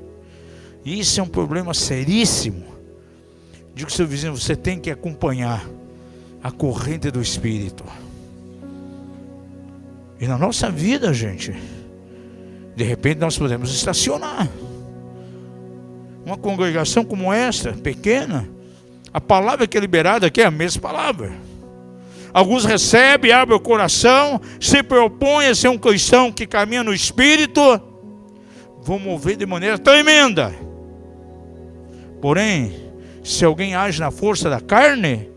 Isso é um problema seríssimo. Digo ao seu vizinho: você tem que acompanhar a corrente do Espírito. E na nossa vida, gente, De repente nós podemos estacionar. Uma congregação como esta, pequena, a palavra que é liberada aqui é a mesma palavra. Alguns recebem, abrem o coração, se propõem a ser um cristão que caminha no Espírito, vão mover de maneira tremenda. Porém, se alguém age na força da carne,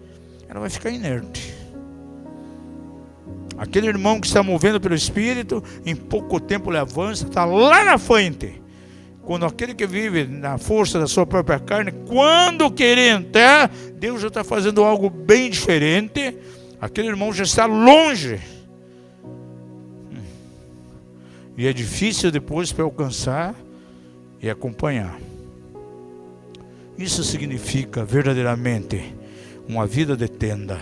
ela vai ficar inerte. Aquele irmão que está movendo pelo Espírito, em pouco tempo ele avança, está lá na frente. Quando aquele que vive na força da sua própria carne, quando querer entrar, Deus já está fazendo algo bem diferente. Aquele irmão já está longe. E é difícil depois para alcançar e acompanhar. Isso significa verdadeiramente uma vida de tenda.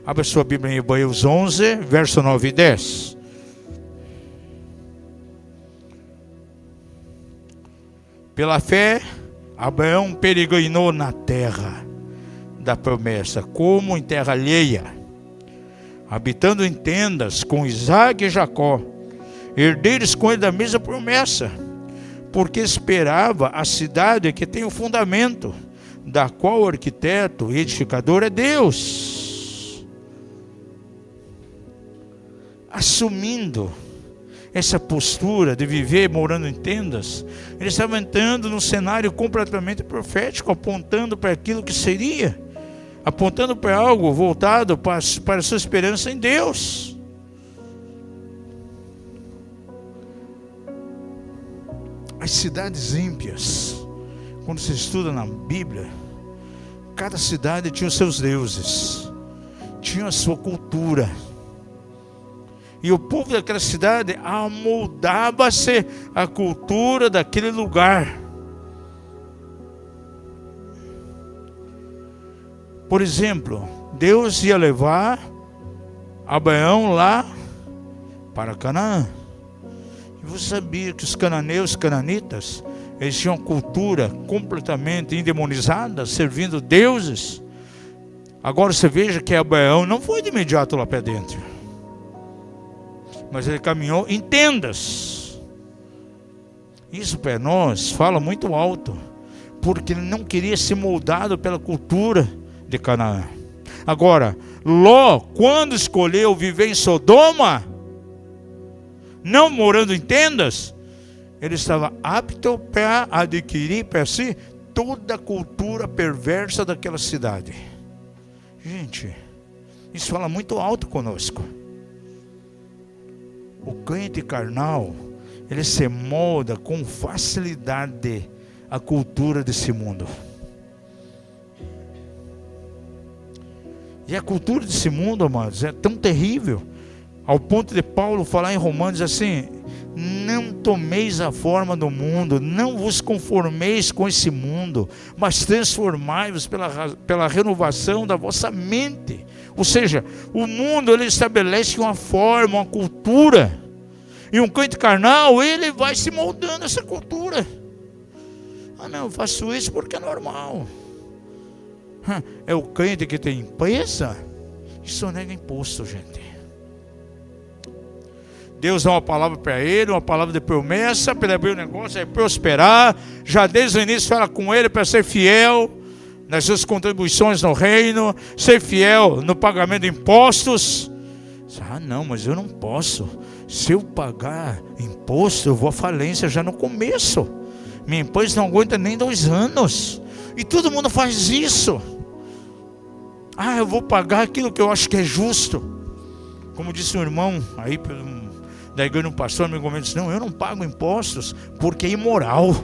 Abra sua Bíblia em Hebreus 11, verso 9 e 10. Pela fé, Abraão peregrinou na terra da promessa, como em terra alheia, habitando em tendas com Isaque e Jacó, herdeiros com ele da mesma promessa, porque esperava a cidade que tem o fundamento, da qual o arquiteto e edificador é Deus. Assumindo essa postura de viver morando em tendas, ele estava entrando num cenário completamente profético, apontando para aquilo que seria, apontando para algo voltado para a sua esperança em Deus. As cidades ímpias, quando se estuda na Bíblia, cada cidade tinha os seus deuses, tinha a sua cultura. E o povo daquela cidade amoldava-se à cultura daquele lugar. Por exemplo, Deus ia levar Abraão lá para Canaã. E você sabia que os cananeus, cananitas, eles tinham uma cultura completamente endemonizada, servindo deuses? Agora você veja que Abraão não foi de imediato lá para dentro, mas ele caminhou em tendas. Isso para nós fala muito alto, porque ele não queria ser moldado pela cultura de Canaã. Agora, Ló, quando escolheu viver em Sodoma, não morando em tendas, ele estava apto para adquirir para si toda a cultura perversa daquela cidade. Gente, isso fala muito alto conosco. O crente carnal, ele se molda com facilidade à cultura desse mundo. E a cultura desse mundo, amados, é tão terrível, ao ponto de Paulo falar em Romanos assim: não tomeis a forma do mundo, não vos conformeis com esse mundo, mas transformai-vos pela renovação da vossa mente. Ou seja, o mundo ele estabelece uma forma, uma cultura, e um crente carnal, ele vai se moldando essa cultura. Ah não, eu faço isso porque é normal. É o crente que tem empresa, isso nega imposto, gente. Deus dá uma palavra para ele, uma palavra de promessa, para ele abrir o negócio, é prosperar. Já desde o início fala com ele para ser fiel nas suas contribuições no reino, ser fiel no pagamento de impostos. Ah não, mas eu não posso. Se eu pagar imposto, eu vou à falência já no começo. Minha empresa não aguenta nem 2 anos. E todo mundo faz isso. Ah, eu vou pagar aquilo que eu acho que é justo. Como disse um irmão aí da igreja, um pastor, amigo meu, disse: não, eu não pago impostos porque é imoral.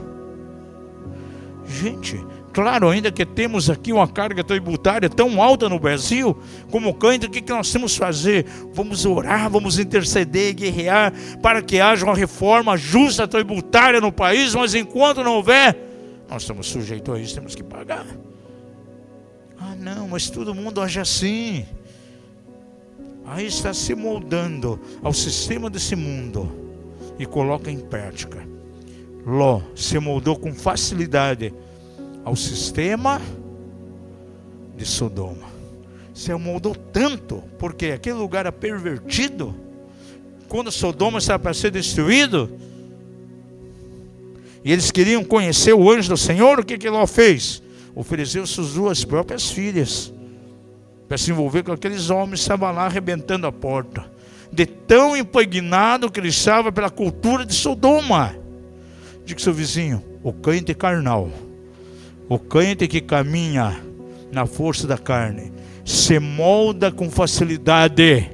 Gente, claro, ainda que temos aqui uma carga tributária tão alta no Brasil, como crente, o que nós temos que fazer? Vamos orar, vamos interceder, guerrear, para que haja uma reforma justa tributária no país, mas enquanto não houver, nós estamos sujeitos a isso, temos que pagar. Ah não, mas todo mundo age assim. Aí está se moldando ao sistema desse mundo e coloca em prática. Ló se moldou com facilidade ao sistema de Sodoma. Se moldou tanto, porque aquele lugar era pervertido. Quando Sodoma estava para ser destruído, e eles queriam conhecer o anjo do Senhor. O que Ló fez? Ofereceu suas duas próprias filhas para se envolver com aqueles homens que estavam lá arrebentando a porta, de tão impregnado que ele estava pela cultura de Sodoma. Diga ao seu vizinho: o crente carnal, o crente que caminha na força da carne, se molda com facilidade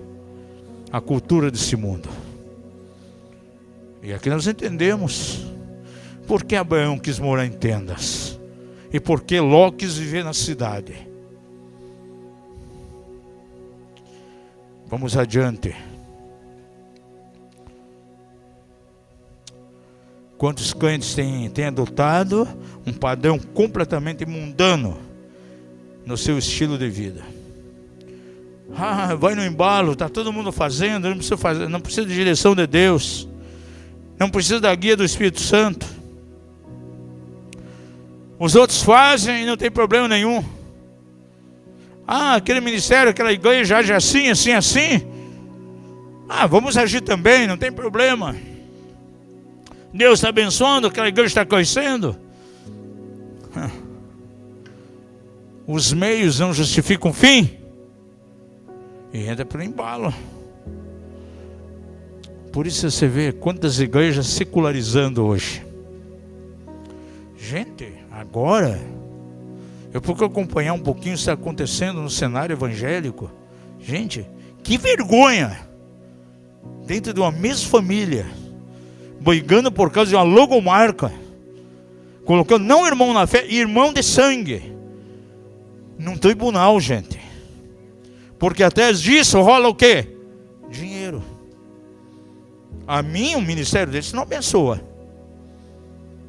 a cultura desse mundo. E aqui nós entendemos por que Abraão quis morar em tendas e por que Ló quis viver na cidade. Vamos adiante. Quantos crentes têm adotado um padrão completamente mundano no seu estilo de vida? Vai no embalo, está todo mundo fazendo, não precisa de direção de Deus, não precisa da guia do Espírito Santo. Os outros fazem e não tem problema nenhum. Aquele ministério, aquela igreja age assim, assim, assim. Vamos agir também, não tem problema. Deus está abençoando, aquela igreja está crescendo. Os meios não justificam o fim. E entra pelo embalo. Por isso você vê quantas igrejas secularizando hoje. Gente, agora eu procuro acompanhar um pouquinho o que está acontecendo no cenário evangélico. Gente, que vergonha! Dentro de uma mesma família, brigando por causa de uma logomarca, colocando não irmão na fé, irmão de sangue, num tribunal, gente. Porque atrás disso rola o quê? Dinheiro. A mim, um ministério desse não abençoa.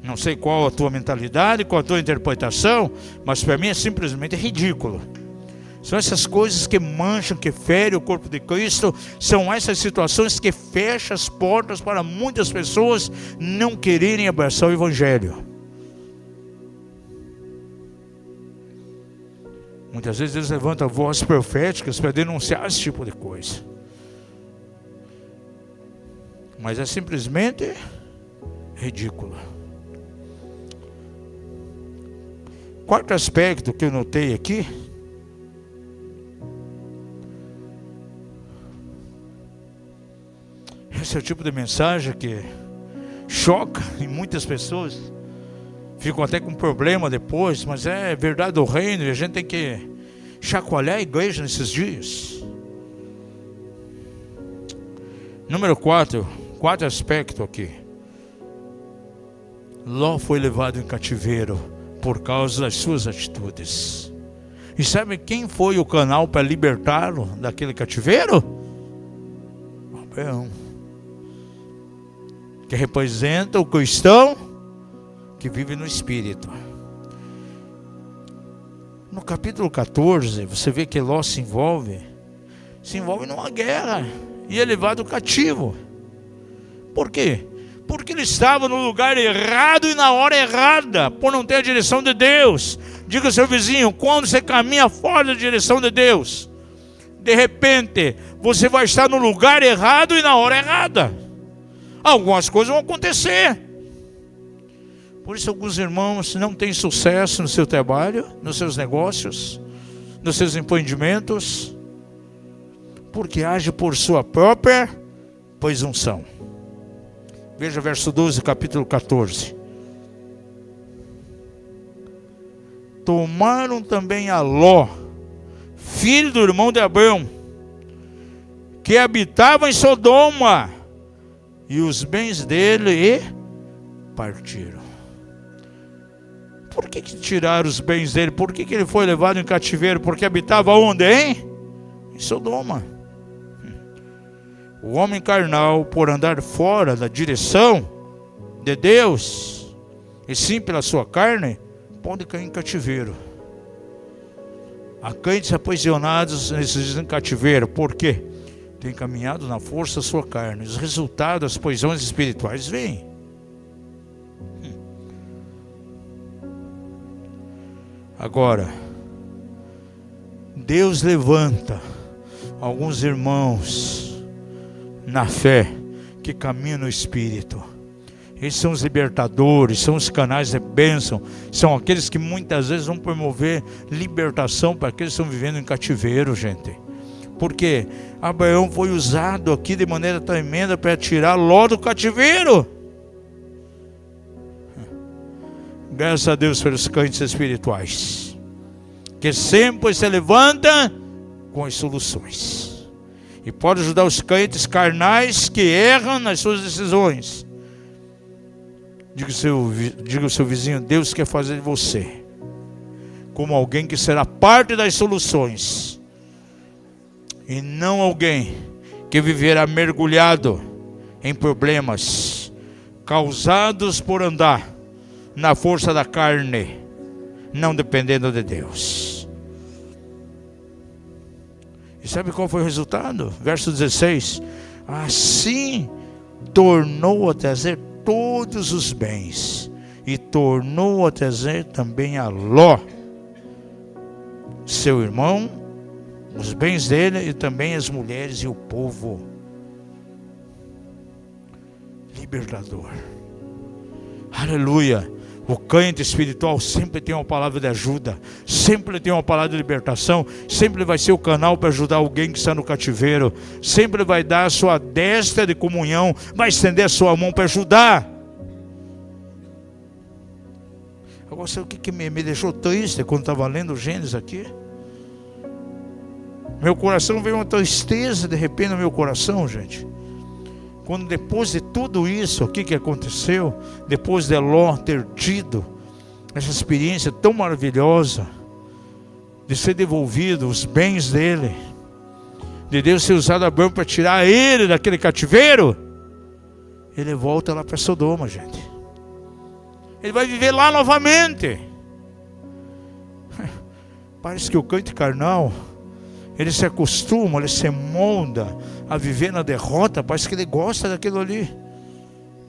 Não sei qual a tua mentalidade, qual a tua interpretação, mas para mim é simplesmente ridículo. São essas coisas que mancham, que ferem o corpo de Cristo. São essas situações que fecham as portas para muitas pessoas não quererem abraçar o Evangelho. Muitas vezes eles levantam vozes proféticas para denunciar esse tipo de coisa. Mas é simplesmente ridículo. Quarto aspecto que eu notei aqui. Esse é o tipo de mensagem que choca em muitas pessoas. Ficam até com problema depois, mas é verdade do reino e a gente tem que chacoalhar a igreja nesses dias. Número 4, quarto aspecto aqui. Ló foi levado em cativeiro por causa das suas atitudes. E sabe quem foi o canal para libertá-lo daquele cativeiro? Abraão, que representa o cristão que vive no Espírito. No capítulo 14, você vê que Ló se envolve numa guerra e é levado cativo. Por quê? Porque ele estava no lugar errado e na hora errada, por não ter a direção de Deus. Diga ao seu vizinho: quando você caminha fora da direção de Deus, de repente você vai estar no lugar errado e na hora errada. Algumas coisas vão acontecer. Por isso alguns irmãos não têm sucesso no seu trabalho, nos seus negócios, nos seus empreendimentos, porque age por sua própria presunção. Veja verso 12, capítulo 14. Tomaram também a Ló, filho do irmão de Abraão, que habitava em Sodoma, e os bens dele e partiram. Por que tiraram os bens dele? Por que ele foi levado em cativeiro? Porque habitava onde, hein? Em Sodoma. O homem carnal, por andar fora da direção de Deus, e sim pela sua carne, pode cair em cativeiro. Há crentes aprisionados nesses em cativeiro. Por quê? Tem caminhado na força da sua carne. Os resultados das prisões espirituais vêm. Agora, Deus levanta alguns irmãos na fé que caminham no Espírito Esses são os libertadores, são os canais de bênção, são aqueles que muitas vezes vão promover libertação para aqueles que estão vivendo em cativeiro, gente. Porque Abraão foi usado aqui de maneira tremenda para tirar Ló do cativeiro. Graças a Deus pelos crentes espirituais, que sempre se levanta com as soluções. E pode ajudar os crentes carnais que erram nas suas decisões. Diga ao seu vizinho: Deus quer fazer de você como alguém que será parte das soluções, e não alguém que viverá mergulhado em problemas causados por andar na força da carne, não dependendo de Deus. E sabe qual foi o resultado? Verso 16: assim tornou a trazer todos os bens, e tornou a trazer também a Ló, seu irmão, os bens dele, e também as mulheres e o povo. Libertador. Aleluia. O crente espiritual sempre tem uma palavra de ajuda, sempre tem uma palavra de libertação, sempre vai ser o canal para ajudar alguém que está no cativeiro, sempre vai dar a sua destra de comunhão, vai estender a sua mão para ajudar. Agora, sabe o que me deixou triste quando estava lendo Gênesis aqui? Meu coração veio uma tristeza de repente no meu coração, gente. Quando depois de tudo isso aqui que aconteceu, depois de Ló ter tido essa experiência tão maravilhosa, de ser devolvido os bens dele, de Deus ter usado Abraão para tirar ele daquele cativeiro, ele volta lá para Sodoma, gente. Ele vai viver lá novamente. Parece que o crente carnal, ele se acostuma, ele se molda a viver na derrota. Parece que ele gosta daquilo ali.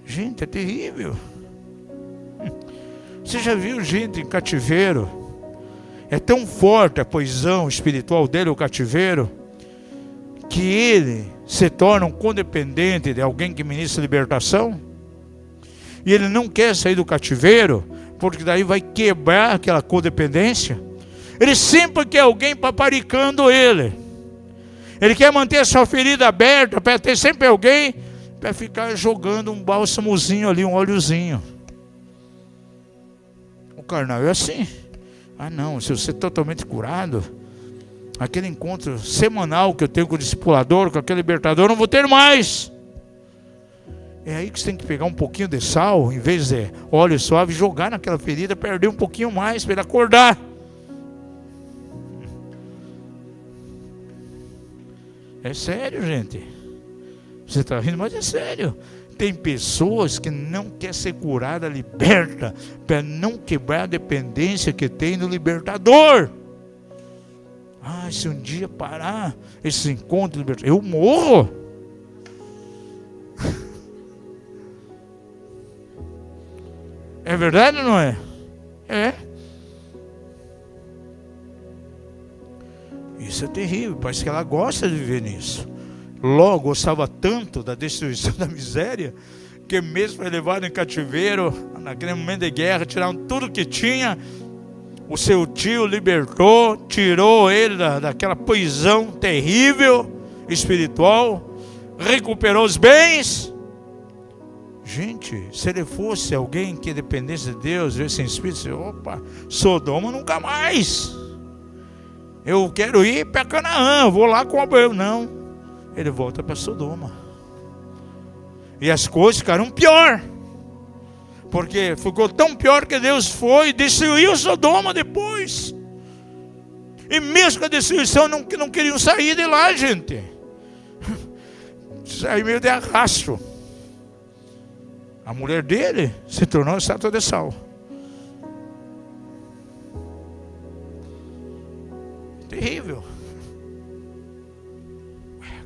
Gente, é terrível. Você já viu gente em cativeiro? É tão forte a prisão espiritual dele, o cativeiro, que ele se torna um codependente de alguém que ministra libertação. E ele não quer sair do cativeiro, porque daí vai quebrar aquela codependência. Ele sempre quer alguém paparicando ele. Ele quer manter a sua ferida aberta, para ter sempre alguém para ficar jogando um bálsamozinho ali, um óleozinho. O carnal é assim. Ah não, se eu ser totalmente curado, aquele encontro semanal que eu tenho com o discipulador, com aquele libertador, eu não vou ter mais. É aí que você tem que pegar um pouquinho de sal, em vez de óleo suave, jogar naquela ferida, perder um pouquinho mais para ele acordar. É sério, gente. Você está rindo, mas é sério. Tem pessoas que não querem ser curada, liberta, para não quebrar a dependência que tem no libertador. Ah, se um dia parar esse encontro libertador, eu morro. É verdade ou não é? É. Isso é terrível, parece que ela gosta de viver nisso. Ló gostava tanto da destruição da miséria, que mesmo foi levado em cativeiro, naquele momento de guerra, tiraram tudo que tinha. O seu tio libertou, tirou ele daquela prisão terrível, espiritual, recuperou os bens. Gente, se ele fosse alguém que dependesse de Deus, sem espírito, opa, Sodoma nunca mais. Eu quero ir para Canaã, vou lá com Abraão. Não, ele volta para Sodoma. E as coisas ficaram pior. Porque ficou tão pior que Deus foi e destruiu Sodoma depois. E mesmo com a destruição, não queriam sair de lá, gente. Saiu meio de arrasto. A mulher dele se tornou estátua de sal. Terrível.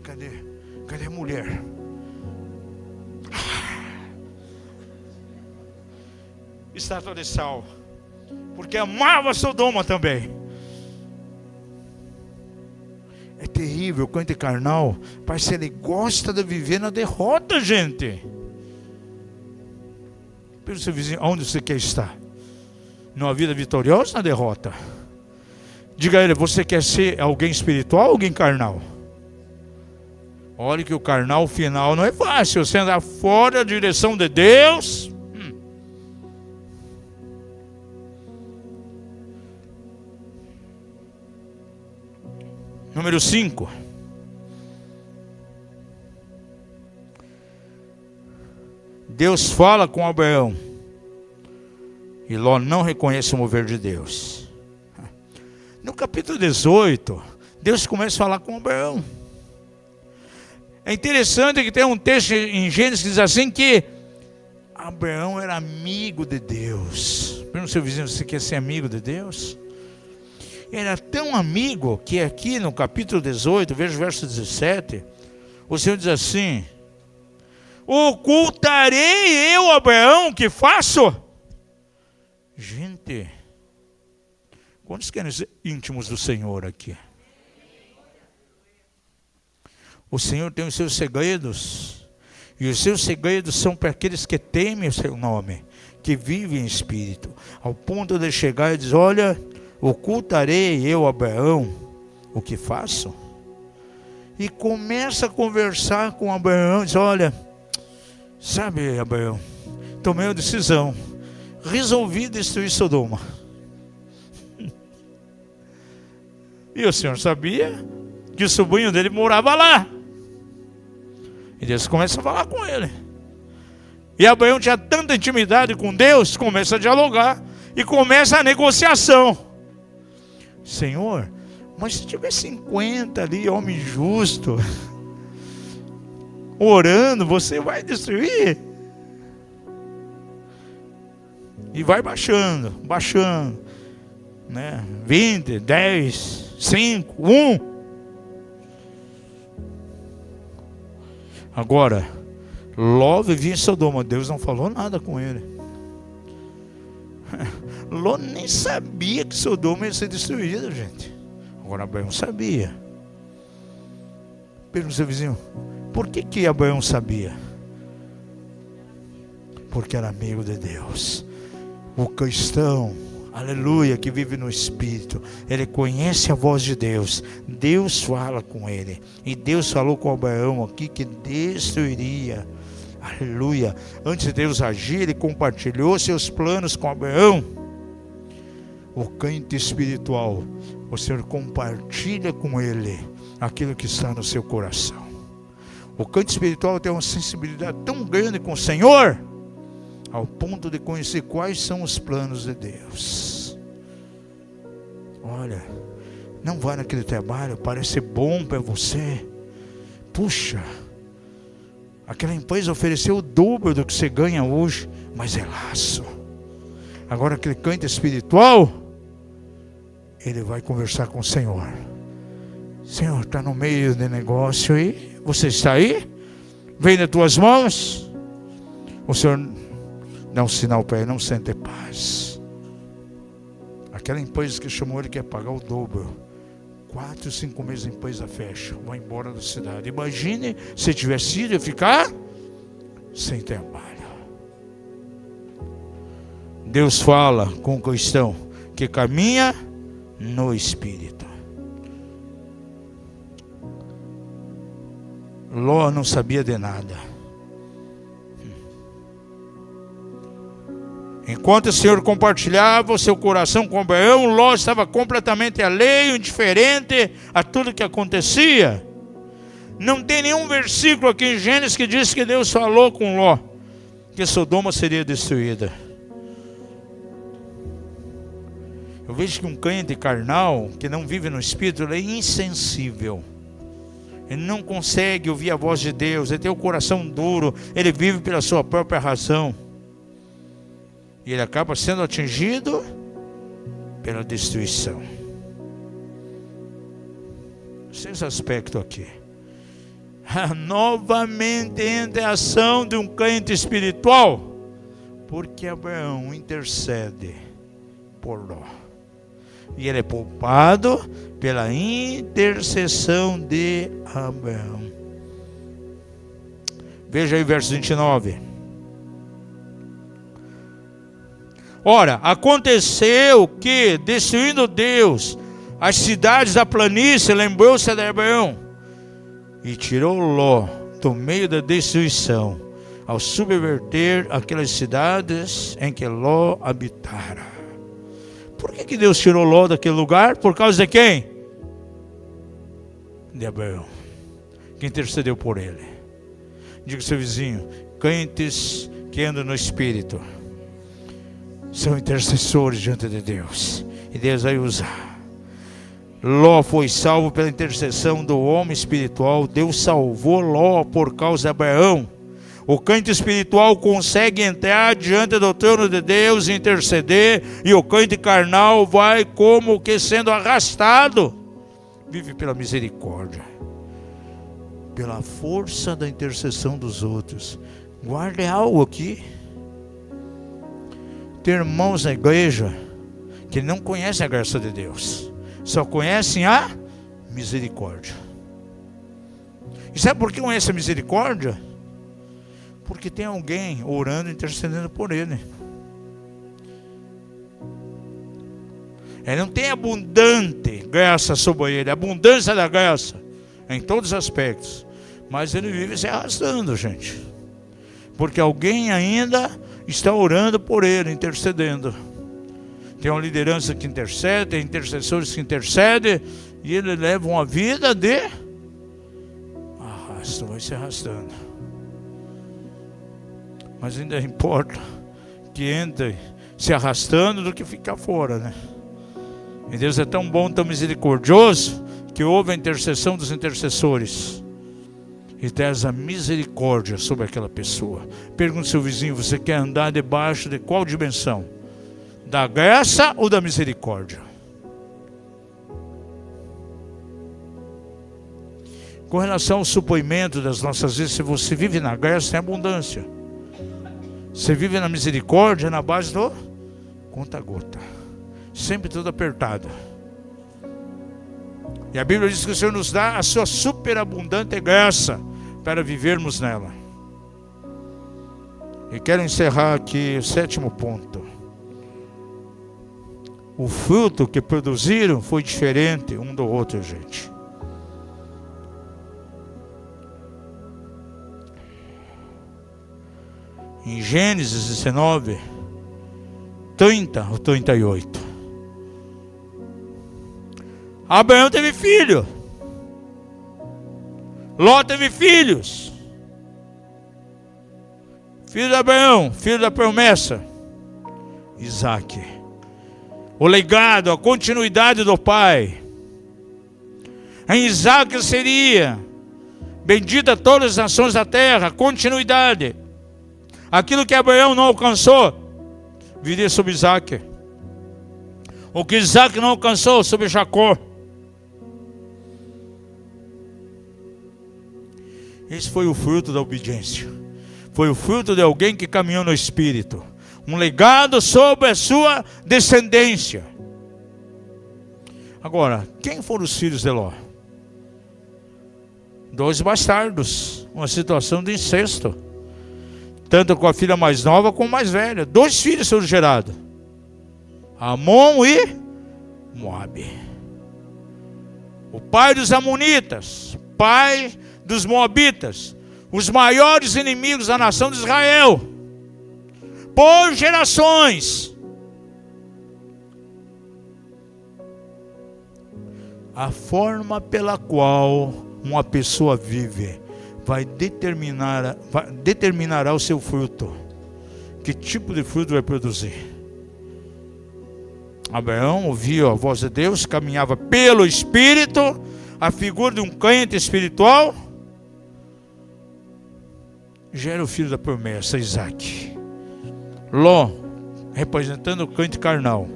Cadê a mulher? Estátua de sal. Porque amava Sodoma também. É terrível, o crente carnal. Parece que ele gosta de viver na derrota, gente. Pelo seu vizinho, onde você quer estar? Numa vida vitoriosa ou na derrota? Diga a ele, você quer ser alguém espiritual ou alguém carnal? Olha que o carnal final não é fácil. Você andar fora da direção de Deus. Número 5. Deus fala com Abraão. E Ló não reconhece o mover de Deus. No capítulo 18, Deus começa a falar com Abraão. É interessante que tem um texto em Gênesis que diz assim que Abraão era amigo de Deus. Pergunta ao seu vizinho, você quer ser amigo de Deus? Era tão amigo que aqui no capítulo 18, veja o verso 17, o Senhor diz assim: ocultarei eu, Abraão, que faço? Gente, quantos querem ser íntimos do Senhor aqui? O Senhor tem os seus segredos, e os seus segredos são para aqueles que temem o seu nome, que vivem em espírito, ao ponto de chegar e dizer, olha, ocultarei eu, Abraão, o que faço? E começa a conversar com Abraão, diz, olha, sabe, Abraão, tomei uma decisão, resolvi destruir Sodoma. E o Senhor sabia que o sobrinho dele morava lá. E Deus começa a falar com ele. E Abraão tinha tanta intimidade com Deus, começa a dialogar e começa a negociação. Senhor, mas se tiver 50 ali, homem justo, orando, você vai destruir? E vai baixando, né? 20, 10, 5, 1. Agora, Ló vivia em Sodoma, Deus não falou nada com ele. Ló nem sabia que Sodoma ia ser destruída, gente. Agora Abraão sabia. Pergunta ao seu vizinho, por que Abraão sabia? Porque era amigo de Deus. O cristão, aleluia, que vive no Espírito, ele conhece a voz de Deus. Deus fala com ele. E Deus falou com Abraão aqui que destruiria. Aleluia. Antes de Deus agir, ele compartilhou seus planos com Abraão. O crente espiritual, o Senhor compartilha com ele aquilo que está no seu coração. O crente espiritual tem uma sensibilidade tão grande com o Senhor, ao ponto de conhecer quais são os planos de Deus. Olha, não vai naquele trabalho, parece bom para você. Puxa, aquela empresa ofereceu o dobro do que você ganha hoje, mas é laço. Agora aquele crente espiritual, ele vai conversar com o Senhor. Senhor, está no meio do negócio aí, você está aí? Vem nas tuas mãos. O Senhor dá um sinal para ele, não sente paz. Aquela empresa que chamou ele quer pagar o dobro. 4, 5 meses a empresa fecha, vai embora da cidade. Imagine se tivesse ido, ia ficar sem trabalho. Deus fala com o cristão que caminha no Espírito. Ló não sabia de nada. Enquanto o Senhor compartilhava o seu coração com Abraão, Ló estava completamente alheio, indiferente a tudo que acontecia. Não tem nenhum versículo aqui em Gênesis que diz que Deus falou com Ló que Sodoma seria destruída. Eu vejo que um crente carnal, que não vive no Espírito, ele é insensível. Ele não consegue ouvir a voz de Deus, ele tem o coração duro, ele vive pela sua própria razão. E ele acaba sendo atingido pela destruição. Esse aspecto aqui. Novamente entra a ação de um crente espiritual, porque Abraão intercede por Ló. E ele é poupado pela intercessão de Abraão. Veja aí o verso 29. Ora, aconteceu que, destruindo Deus as cidades da planície, lembrou-se de Abraão e tirou Ló do meio da destruição, ao subverter aquelas cidades em que Ló habitara. Por que Deus tirou Ló daquele lugar? Por causa de quem? De Abraão, que intercedeu por ele. Diga ao seu vizinho: crentes que andam no Espírito são intercessores diante de Deus, e Deus vai usar. Ló foi salvo pela intercessão do homem espiritual. Deus salvou Ló por causa de Abraão. O crente espiritual consegue entrar diante do trono de Deus e interceder, e o crente carnal vai como que sendo arrastado. Vive pela misericórdia, pela força da intercessão dos outros. Guarde algo aqui. Tem irmãos na igreja que não conhecem a graça de Deus, só conhecem a misericórdia. E sabe por que conhece a misericórdia? Porque tem alguém orando e intercedendo por ele. Ele não tem abundante graça sobre ele, abundância da graça em todos os aspectos, mas ele vive se arrastando, gente, porque alguém ainda está orando por ele, intercedendo. Tem uma liderança que intercede, tem intercessores que intercedem, e ele leva uma vida de arrasto, vai se arrastando. Mas ainda importa que entre se arrastando do que ficar fora, né? E Deus é tão bom, tão misericordioso, que houve a intercessão dos intercessores e traz a misericórdia sobre aquela pessoa. Pergunte ao seu vizinho: você quer andar debaixo de qual dimensão? Da graça ou da misericórdia? Com relação ao suprimento das nossas vidas, se você vive na graça, tem abundância. Você vive na misericórdia, na base do conta-gota, sempre tudo apertado. E a Bíblia diz que o Senhor nos dá a sua superabundante graça para vivermos nela. E quero encerrar aqui o 7º ponto. O fruto que produziram foi diferente um do outro, gente. Em Gênesis 19, 30 ou 38. Abraão teve filho. Ló teve filhos. Filho de Abraão, filho da promessa, Isaque. O legado, a continuidade do pai. Em Isaque seria bendita todas as nações da terra, continuidade. Aquilo que Abraão não alcançou, viria sobre Isaque. O que Isaque não alcançou, sobre Jacó. Esse foi o fruto da obediência. Foi o fruto de alguém que caminhou no Espírito. Um legado sobre a sua descendência. Agora, quem foram os filhos de Ló? 2 bastardos. Uma situação de incesto. Tanto com a filha mais nova como a mais velha. 2 filhos foram gerados. Amon e Moabe. O pai dos amonitas, pai dos moabitas, os maiores inimigos da nação de Israel, por gerações. A forma pela qual uma pessoa vive determinará o seu fruto. Que tipo de fruto vai produzir? Abraão ouvia a voz de Deus, caminhava pelo Espírito, a figura de um crente espiritual. Já era o filho da promessa, Isaque. Ló, representando o crente carnal,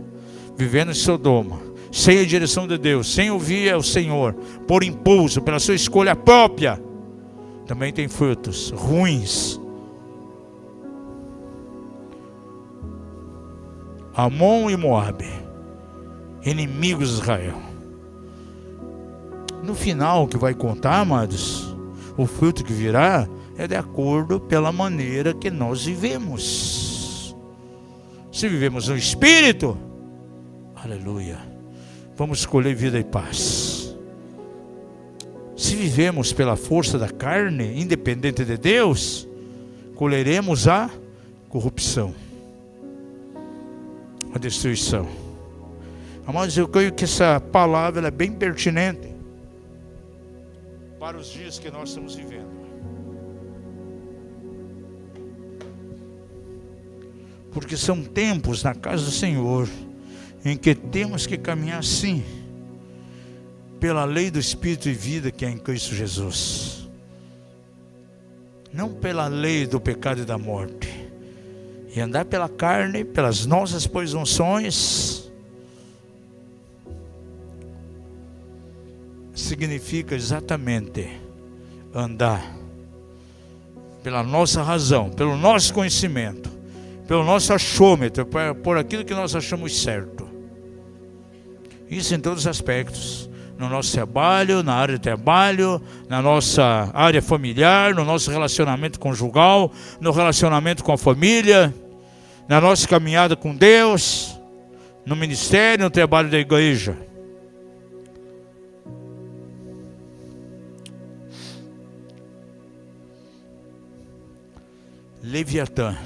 vivendo em Sodoma, sem a direção de Deus, sem ouvir o Senhor, por impulso, pela sua escolha própria, também tem frutos ruins. Amon e Moabe, inimigos de Israel. No final, o que vai contar, amados, o fruto que virá é de acordo pela maneira que nós vivemos. Se vivemos no Espírito, aleluia, vamos escolher vida e paz. Se vivemos pela força da carne, independente de Deus, colheremos a corrupção, a destruição. Amados, eu creio que essa palavra é bem pertinente para os dias que nós estamos vivendo. Porque são tempos na casa do Senhor em que temos que caminhar sim pela lei do Espírito e vida que é em Cristo Jesus, não pela lei do pecado e da morte. E andar pela carne, pelas nossas presunções, significa exatamente andar pela nossa razão, pelo nosso conhecimento, pelo nosso achômetro, por aquilo que nós achamos certo. Isso em todos os aspectos. No nosso trabalho, na área de trabalho, na nossa área familiar, no nosso relacionamento conjugal, no relacionamento com a família, na nossa caminhada com Deus, no ministério, no trabalho da igreja. Leviatã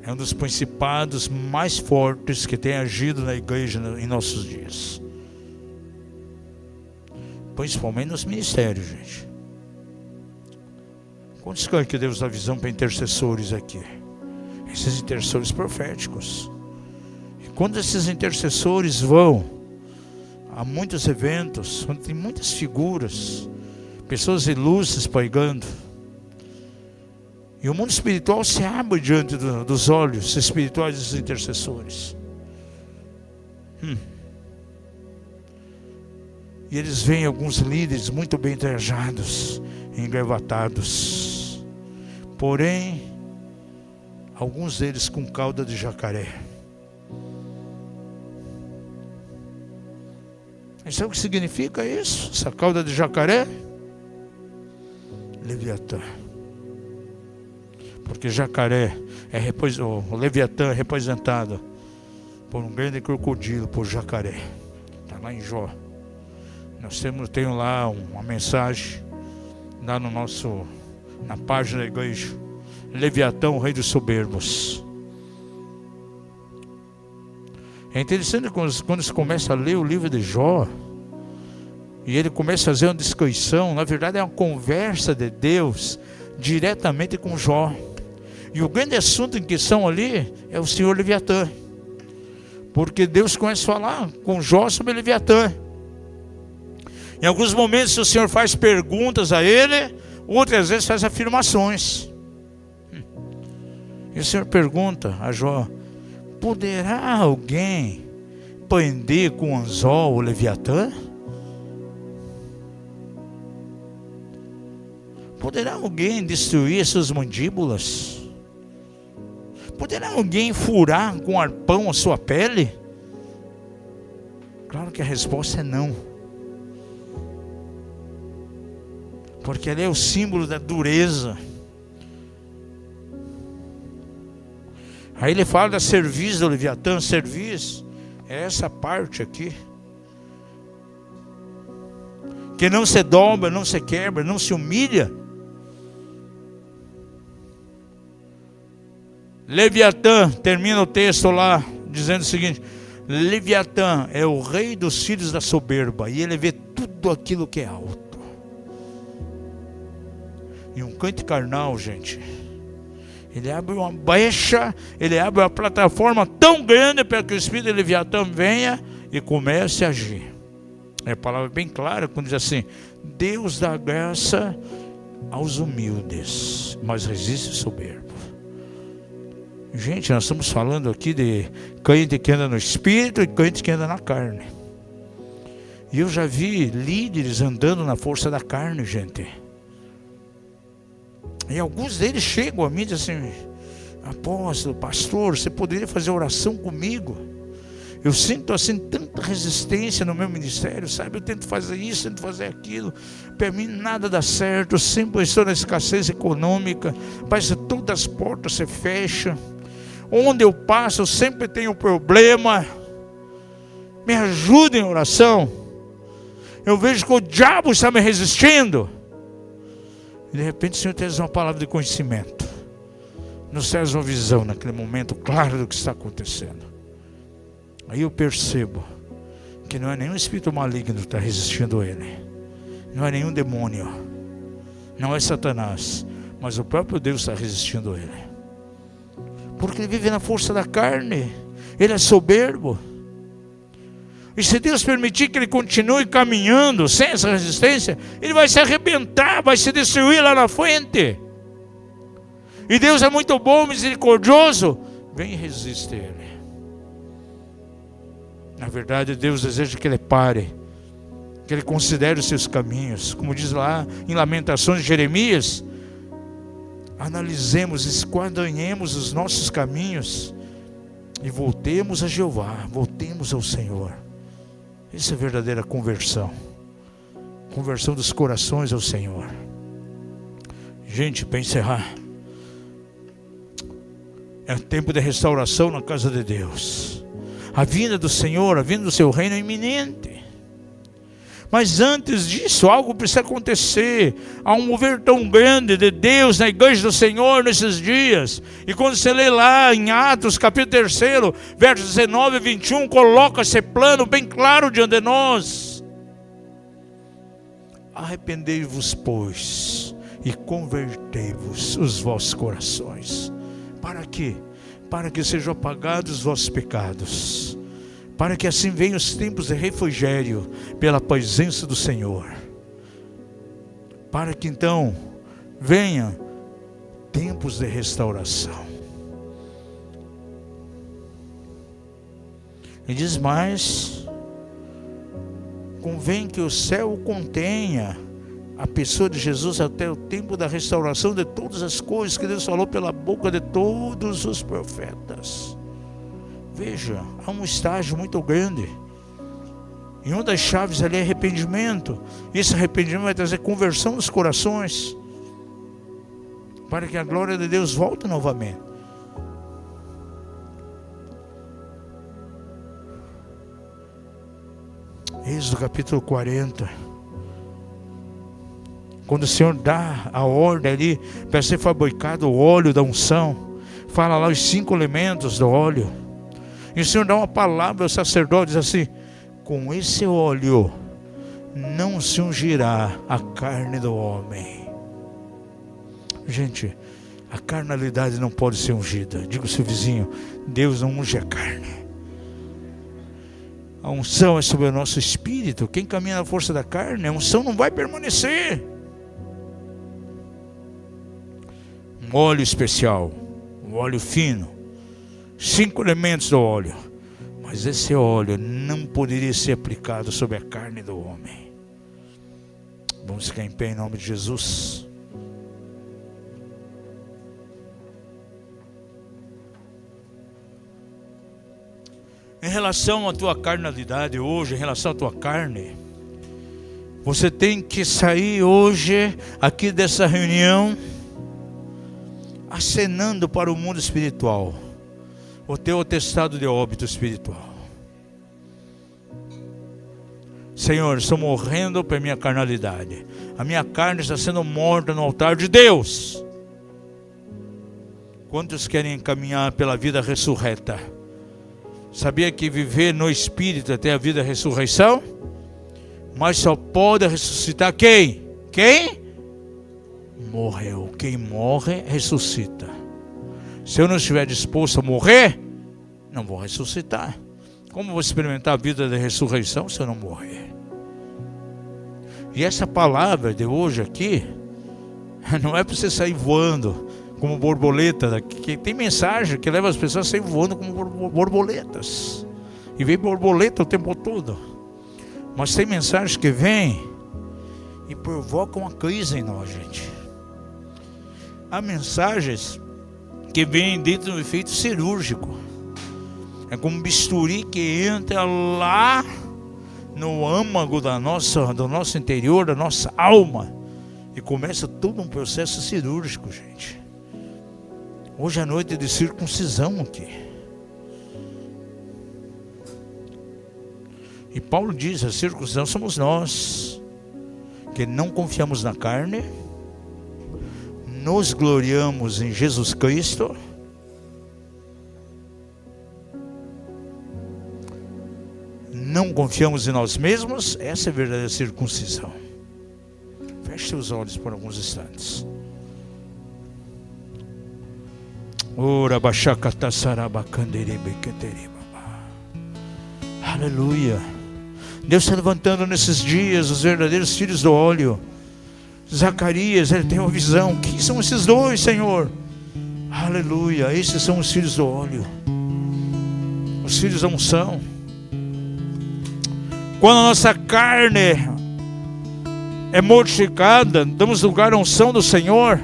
é um dos principados mais fortes que tem agido na igreja em nossos dias. Principalmente nos ministérios, gente. Quantos querem que Deus dá visão para intercessores aqui? Esses intercessores proféticos. E quando esses intercessores vão a muitos eventos, onde tem muitas figuras, pessoas ilustres pregando, e o mundo espiritual se abre diante dos olhos espirituais dos intercessores. E eles veem alguns líderes muito bem trajados, engravatados, porém, alguns deles com cauda de jacaré. E sabe o que significa isso? Essa cauda de jacaré? Leviatã. Porque jacaré o Leviatã é representado por um grande crocodilo, por jacaré. Está lá em Jó. Tenho lá uma mensagem lá na página da igreja. Leviatã, o rei dos soberbos. É interessante quando você começa a ler o livro de Jó, e ele começa a fazer uma descrição. Na verdade é uma conversa de Deus diretamente com Jó. E o grande assunto em questão ali é o senhor Leviatã, porque Deus começa a falar com Jó sobre Leviatã. Em alguns momentos o Senhor faz perguntas a ele, outras vezes faz afirmações. E o Senhor pergunta a Jó: poderá alguém prender com anzol o Leviatã? Poderá alguém destruir suas mandíbulas? Poderá alguém furar com arpão a sua pele? Claro que a resposta é não. Porque ele é o símbolo da dureza. Aí ele fala da cerviz do Leviatã. Cerviz é essa parte aqui, que não se dobra, não se quebra, não se humilha. Leviatã, termina o texto lá dizendo o seguinte: Leviatã é o rei dos filhos da soberba, e ele vê tudo aquilo que é alto. E um cante carnal, gente, ele abre uma brecha, ele abre uma plataforma tão grande para que o espírito de Leviatã venha e comece a agir. É a palavra bem clara quando diz assim: Deus dá graça aos humildes, mas resiste ao soberbo. Gente, nós estamos falando aqui de crente que anda no espírito e crente que anda na carne. E eu já vi líderes andando na força da carne, gente. E alguns deles chegam a mim e dizem assim: apóstolo, pastor, você poderia fazer oração comigo? Eu sinto assim tanta resistência no meu ministério, sabe? Eu tento fazer isso, tento fazer aquilo, para mim nada dá certo, eu sempre estou na escassez econômica, parece que todas as portas se fecham. Onde eu passo, eu sempre tenho problema. Me ajuda em oração. Eu vejo que o diabo está me resistindo. E de repente o Senhor traz uma palavra de conhecimento. Nos traz uma visão naquele momento claro do que está acontecendo. Aí eu percebo que não é nenhum espírito maligno que está resistindo a ele. Não é nenhum demônio. Não é Satanás. Mas o próprio Deus está resistindo a ele. Porque ele vive na força da carne. Ele é soberbo. E se Deus permitir que ele continue caminhando sem essa resistência, ele vai se arrebentar, vai se destruir lá na frente. E Deus é muito bom, misericordioso. Vem e resiste a ele. Na verdade, Deus deseja que ele pare, que ele considere os seus caminhos. Como diz lá em Lamentações de Jeremias, analisemos, esquadrinhemos os nossos caminhos e voltemos a Jeová, voltemos ao Senhor. Isso é verdadeira conversão. Conversão dos corações ao Senhor. Gente, para encerrar, é tempo de restauração na casa de Deus. A vinda do Senhor, a vinda do seu reino é iminente. Mas antes disso, algo precisa acontecer. Há um mover tão grande de Deus na igreja do Senhor nesses dias. E quando você lê lá em Atos, capítulo 3, versos 19 e 21, coloca esse plano bem claro diante de nós. Arrependei-vos, pois, e convertei-vos os vossos corações. Para quê? Para que sejam apagados os vossos pecados. Para que assim venham os tempos de refrigério pela presença do Senhor. Para que então venham tempos de restauração. E diz mais: convém que o céu contenha a pessoa de Jesus até o tempo da restauração de todas as coisas que Deus falou pela boca de todos os profetas. Veja, há um estágio muito grande. E uma das chaves ali é arrependimento. Esse arrependimento vai trazer conversão nos corações, para que a glória de Deus volte novamente. Êxodo capítulo 40. Quando o Senhor dá a ordem ali para ser fabricado o óleo da unção, fala lá os 5 elementos do óleo. E o Senhor dá uma palavra ao sacerdote, diz assim: com esse óleo não se ungirá a carne do homem. Gente, a carnalidade não pode ser ungida. Diga ao seu vizinho: Deus não unge a carne. A unção é sobre o nosso espírito. Quem caminha na força da carne, a unção não vai permanecer. Um óleo especial, um óleo fino, 5 elementos do óleo. Mas esse óleo não poderia ser aplicado sobre a carne do homem. Vamos ficar em pé em nome de Jesus. Em relação à tua carnalidade hoje, em relação à tua carne, você tem que sair hoje aqui dessa reunião acenando para o mundo espiritual o teu atestado de óbito espiritual. Senhor, estou morrendo para a minha carnalidade. A minha carne está sendo morta no altar de Deus. Quantos querem caminhar pela vida ressurreta? Sabia que viver no Espírito até a vida da ressurreição? Mas só pode ressuscitar quem? Quem? Morreu. Quem morre, ressuscita. Se eu não estiver disposto a morrer, não vou ressuscitar. Como vou experimentar a vida da ressurreição se eu não morrer? E essa palavra de hoje aqui, não é para você sair voando como borboleta. Tem mensagem que leva as pessoas a sair voando como borboletas. E vem borboleta o tempo todo. Mas tem mensagens que vêm e provocam uma crise em nós, gente. Há mensagens que vêm dentro do efeito cirúrgico. É como um bisturi que entra lá no âmago do nosso interior, da nossa alma, e começa todo um processo cirúrgico, gente. Hoje é noite de circuncisão aqui. E Paulo diz: a circuncisão somos nós, que não confiamos na carne, nos gloriamos em Jesus Cristo, não confiamos em nós mesmos. Essa é a verdadeira circuncisão. Feche seus olhos por alguns instantes. Aleluia. Deus está levantando nesses dias os verdadeiros filhos do óleo. Zacarias, ele tem uma visão. Quem são esses dois, Senhor? Aleluia. Esses são os filhos do óleo, os filhos da unção. Quando a nossa carne é mortificada, damos lugar à unção do Senhor.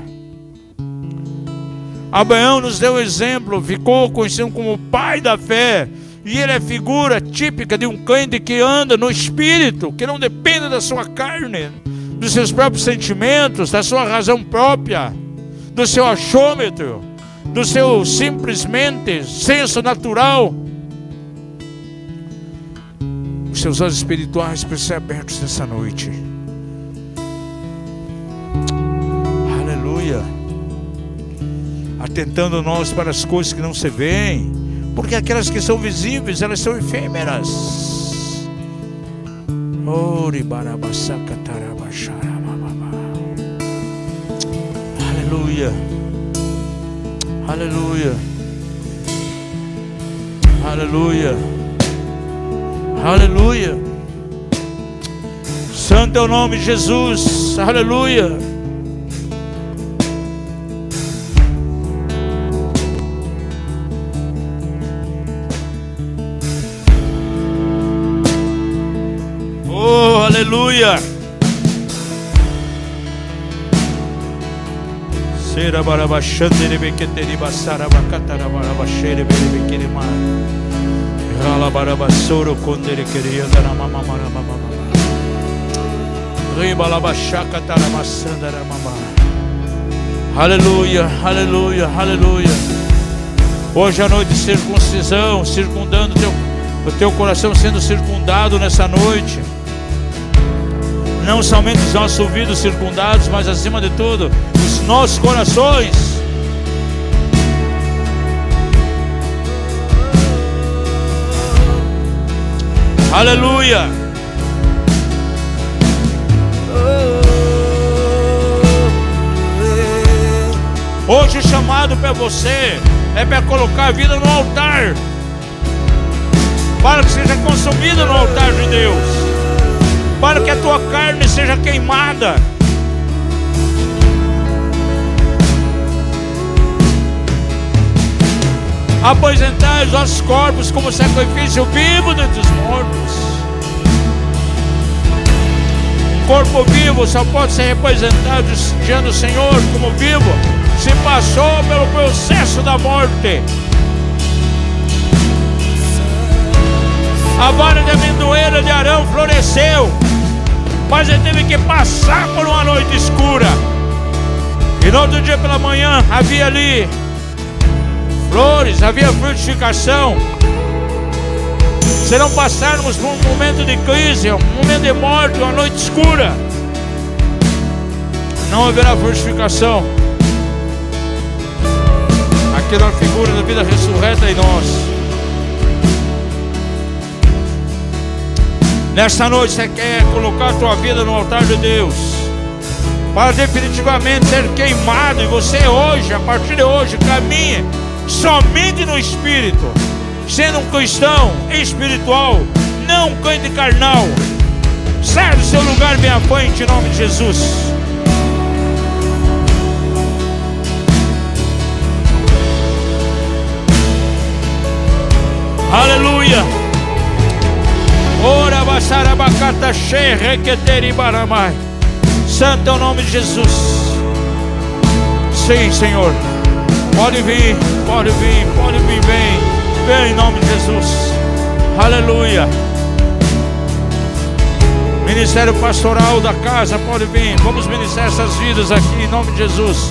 Abraão nos deu exemplo, ficou conhecido como o pai da fé. E ele é figura típica de um crente que anda no Espírito, que não depende da sua carne, dos seus próprios sentimentos, da sua razão própria, do seu achômetro, do seu simplesmente senso natural. Os seus olhos espirituais precisam ser abertos nessa noite. Aleluia. Atentando nós para as coisas que não se veem, porque aquelas que são visíveis, elas são efêmeras. Aleluia. Aleluia. Aleluia. Aleluia. Santo é o nome de Jesus. Aleluia. Aleluia. Será barabachandere bequeteri basara bacatara barabachere bequere mar. Rala barabasoro condere queria dar a mama mama. Riba la bachaca taramassandara mama. Aleluia, aleluia, aleluia. Hoje é a noite de circuncisão, circundando o teu coração, sendo circundado nessa noite. Não somente os nossos ouvidos circundados, mas acima de tudo, os nossos corações. Aleluia. Hoje o chamado para você é para colocar a vida no altar, para que seja consumida no altar de Deus, para que a tua carne seja queimada. Apresentar os nossos corpos como sacrifício vivo dentre os mortos. Um corpo vivo só pode ser representado diante do Senhor como vivo se passou pelo processo da morte. A vara de amendoeira de Arão floresceu, mas ele teve que passar por uma noite escura. E no outro dia pela manhã havia ali flores, havia frutificação. Se não passarmos por um momento de crise, um momento de morte, uma noite escura, não haverá frutificação. Aquela é a figura da vida ressurreta em nós. Nesta noite você quer colocar a tua vida no altar de Deus, para definitivamente ser queimado. E você hoje, a partir de hoje, caminhe somente no Espírito, sendo um cristão espiritual, não um crente carnal. Sai do seu lugar bem à frente em nome de Jesus. Aleluia. Ora basarabacata xerrequeteri baramai. Santo é o nome de Jesus. Sim, Senhor. Pode vir, vem em nome de Jesus. Aleluia. Ministério pastoral da casa, pode vir. Vamos ministrar essas vidas aqui em nome de Jesus.